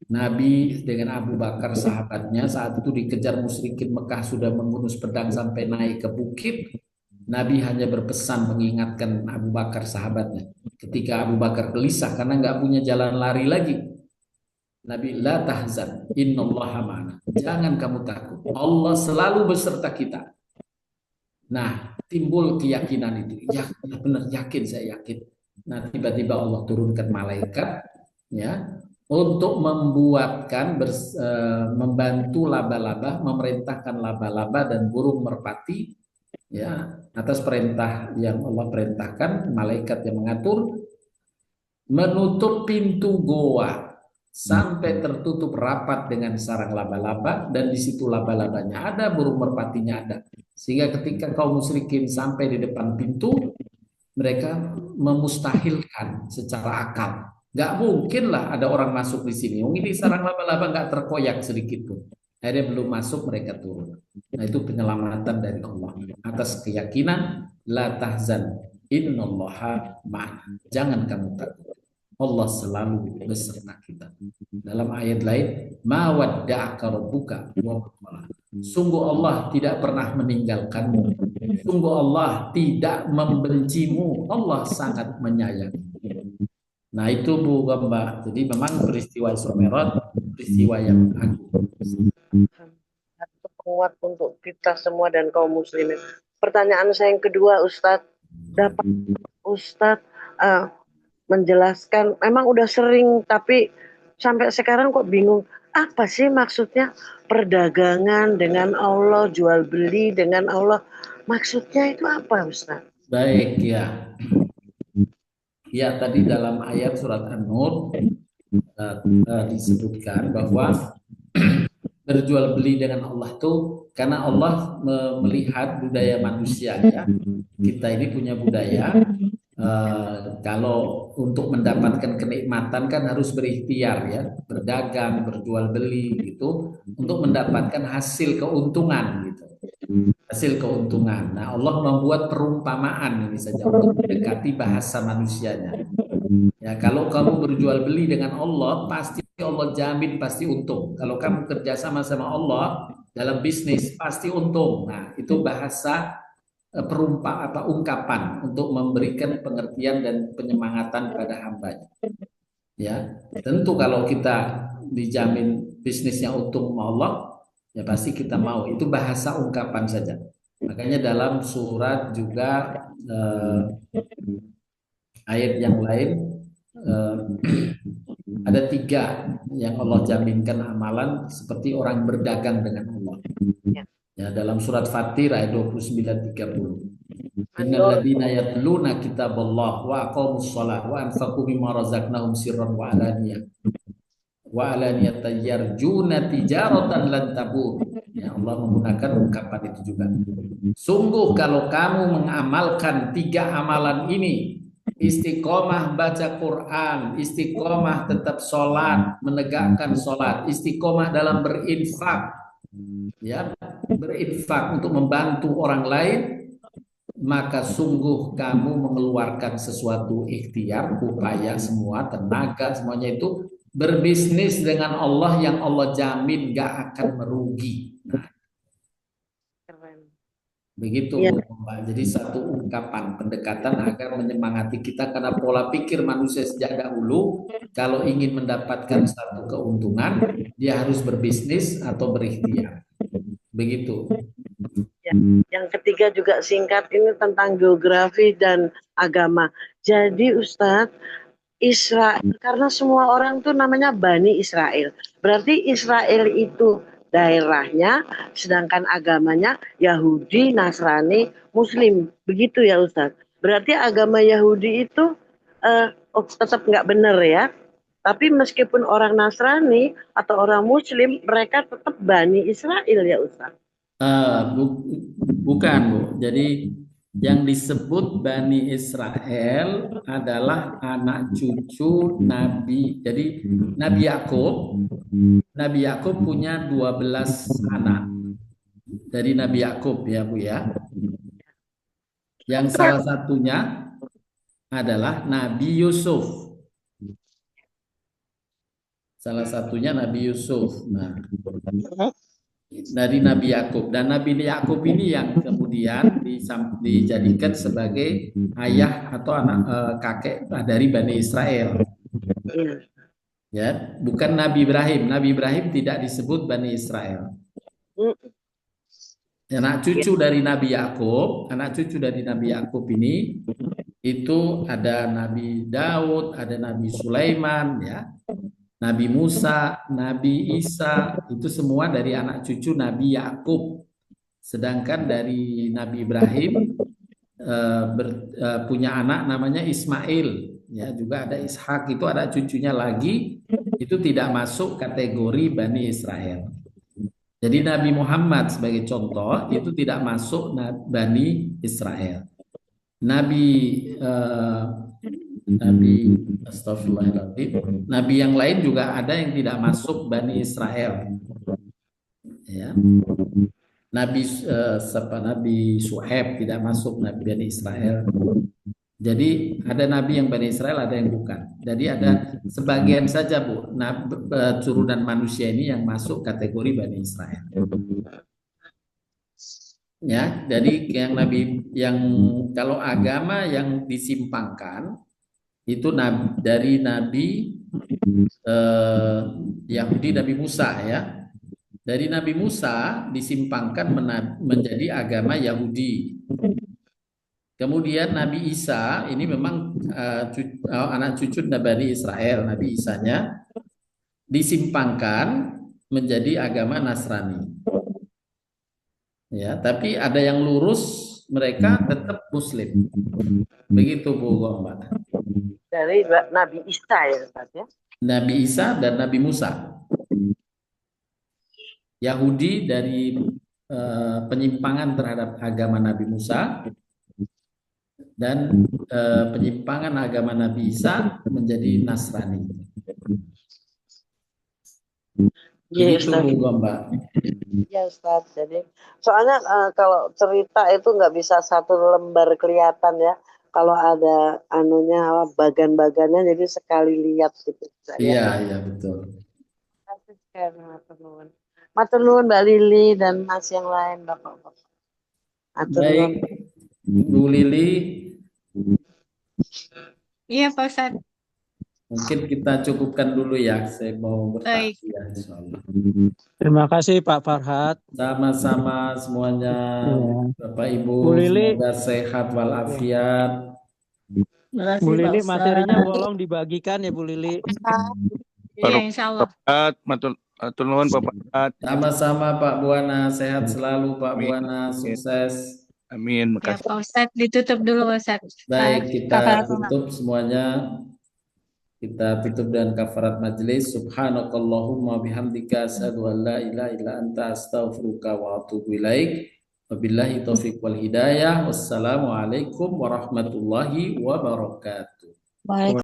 Nabi dengan Abu Bakar sahabatnya saat itu dikejar musyrikin Mekah, sudah menghunus pedang sampai naik ke bukit. Nabi hanya berpesan mengingatkan Abu Bakar sahabatnya. Ketika Abu Bakar gelisah karena nggak punya jalan lari lagi, Nabi, la tahzan, innallaha ma'ana. Jangan kamu takut, Allah selalu beserta kita. Nah, timbul keyakinan itu. Ya, benar, yakin, saya yakin. Nah, tiba-tiba Allah turunkan malaikat ya untuk membantu laba-laba, memerintahkan laba-laba dan burung merpati ya atas perintah yang Allah perintahkan, malaikat yang mengatur, menutup pintu goa sampai tertutup rapat dengan sarang laba-laba, dan di situ laba-labanya ada, burung merpatinya ada, sehingga ketika kaum musyrikin sampai di depan pintu, mereka memustahilkan secara akal. Nggak mungkin lah ada orang masuk di sini. Ini sarang laba-laba nggak terkoyak sedikit pun. Akhirnya belum masuk, mereka turun. Nah, itu penyelamatan dari Allah atas keyakinan la tahzan innallaha ma'ana. Jangan kamu takut, Allah selalu beserta kita. Dalam ayat lain, ma wadda'aka rabbuka wa ma qala. Sungguh Allah tidak pernah meninggalkanmu. Sungguh Allah tidak membencimu. Allah sangat menyayangi. Nah, itu Bu Gamba. Jadi memang peristiwa Isra Mi'raj peristiwa yang agung. Kuat untuk kita semua dan kaum muslimin. Pertanyaan saya yang kedua, Ustadz, dapat Ustadz menjelaskan, memang udah sering tapi sampai sekarang kok bingung, apa sih maksudnya perdagangan dengan Allah, jual beli dengan Allah, maksudnya itu apa, Ustadz? Baik, ya. Ya, tadi dalam ayat surat An-Nur disebutkan bahwa berjual beli dengan Allah tuh karena Allah melihat budaya manusia ya. Kita ini punya budaya kalau untuk mendapatkan kenikmatan kan harus berikhtiar ya, berdagang, berjual beli gitu untuk mendapatkan hasil keuntungan gitu. Hasil keuntungan. Nah, Allah membuat perumpamaan ini saja untuk mendekati bahasa manusianya. Ya, kalau kamu berjual beli dengan Allah, pasti Allah jamin pasti untung. Kalau kamu kerja sama Allah dalam bisnis, pasti untung. Nah, itu bahasa atau ungkapan untuk memberikan pengertian dan penyemangatan pada hambanya. Ya, tentu kalau kita dijamin bisnisnya untung sama Allah, ya pasti kita mau. Itu bahasa ungkapan saja. Makanya dalam surat juga ayat yang lain ada 3 yang Allah jaminkan amalan seperti orang berdagang dengan Allah. Ya, dalam surat Fatir ayat 29-30. Innal ladzina yatluna kitaballah wa aqamus shalah wa anfaqu mimma razaqnahum sirran wa alaniyatan yarjuna tijaratan lan tabur. Ya, Allah menggunakan ungkapan itu juga. Sungguh kalau kamu mengamalkan 3 amalan ini, istiqomah baca Quran, istiqomah tetap sholat, menegakkan sholat, istiqomah dalam berinfak, ya, berinfak untuk membantu orang lain, maka sungguh kamu mengeluarkan sesuatu ikhtiar, upaya semua, tenaga semuanya itu berbisnis dengan Allah yang Allah jamin gak akan merugi. Nah, Begitu Ya, Bu Mbak. Jadi satu ungkapan pendekatan agar menyemangati kita karena pola pikir manusia sejak dahulu kalau ingin mendapatkan satu keuntungan dia harus berbisnis atau berikhtiar. Begitu. ya. Yang ketiga juga singkat ini tentang geografi dan agama. Jadi Ustadz, Israel, karena semua orang tuh namanya Bani Israel. Berarti Israel itu daerahnya, sedangkan agamanya Yahudi, Nasrani, Muslim. Begitu ya Ustadz. Berarti agama Yahudi itu tetap nggak benar ya. Tapi meskipun orang Nasrani atau orang Muslim, mereka tetap Bani Israel ya Ustadz. Bukan Bu. Jadi yang disebut Bani Israel adalah anak cucu Nabi. Jadi Nabi Yakub punya 12 anak dari Nabi Yakub ya Bu ya. Yang salah satunya adalah Nabi Yusuf. Salah satunya Nabi Yusuf. Nah, dari Nabi Yakub dan Nabi Yakub ini yang kemudian dijadikan sebagai ayah atau anak kakek dari Bani Israel. Iya. Ya, bukan Nabi Ibrahim. Nabi Ibrahim tidak disebut Bani Israel. Anak cucu dari Nabi Yakub, anak cucu dari Nabi Yakub ini itu ada Nabi Daud, ada Nabi Sulaiman, ya, Nabi Musa, Nabi Isa, itu semua dari anak cucu Nabi Yakub. Sedangkan dari Nabi Ibrahim punya anak namanya Ismail, ya, juga ada Ishak, itu ada cucunya lagi, itu tidak masuk kategori Bani Israel. Jadi Nabi Muhammad sebagai contoh itu tidak masuk Bani Israel. Astagfirullahaladzim. Nabi yang lain juga ada yang tidak masuk Bani Israel. Ya. Nabi Suhaib tidak masuk Nabi Bani Israel. Jadi ada Nabi yang Bani Israel, ada yang bukan. Jadi ada sebagian saja Bu, turunan manusia ini yang masuk kategori Bani Israel. Ya, jadi yang kalau agama yang disimpangkan itu dari Nabi Yahudi, Nabi Musa ya. Dari Nabi Musa disimpangkan menjadi agama Yahudi. Kemudian Nabi Isa ini memang anak cucu Nabi Israel, Nabi Isanya disimpangkan menjadi agama Nasrani. Ya, tapi ada yang lurus, mereka tetap Muslim. Begitu Bu Mbak. Dari Nabi Isa ya Ustaz ya. Nabi Isa dan Nabi Musa. Yahudi dari penyimpangan terhadap agama Nabi Musa dan penyimpangan agama Nabi Isa menjadi Nasrani. Iya Begitu Ustaz. Bu Mbak. Iya Ustaz. Jadi soalnya kalau cerita itu nggak bisa satu lembar kelihatan ya. Kalau ada anunya bagan-bagannya jadi sekali lihat gitu. Iya, iya betul. Matur nuwun Mbak Lili dan Mas yang lain Bapak-bapak. Baik, Bu Lili. Iya Pak Ustadz. Mungkin kita cukupkan dulu ya. Saya mau bertanya. Terima kasih Pak Farhat. Sama-sama semuanya. Bapak Ibu, semoga sehat walafiat. Bu Lili, materinya bolong dibagikan ya Bu Lili. Iya, insya Allah. Matur nuwun Pak Farhat. Sama-sama Pak Buana, sehat selalu Pak Buana, sukses. Amin. Ya Pak Ustadz, ditutup dulu Pak Ustadz. Baik, kita tutup semuanya. Kita tutup dengan kafarat majelis. Subhanakallahumma bihamdika asyhadu an la ilaha illa anta astaghfiruka wa atubu ilaik. Wabillahi taufiq wal hidayah. Wassalamualaikum warahmatullahi wabarakatuh.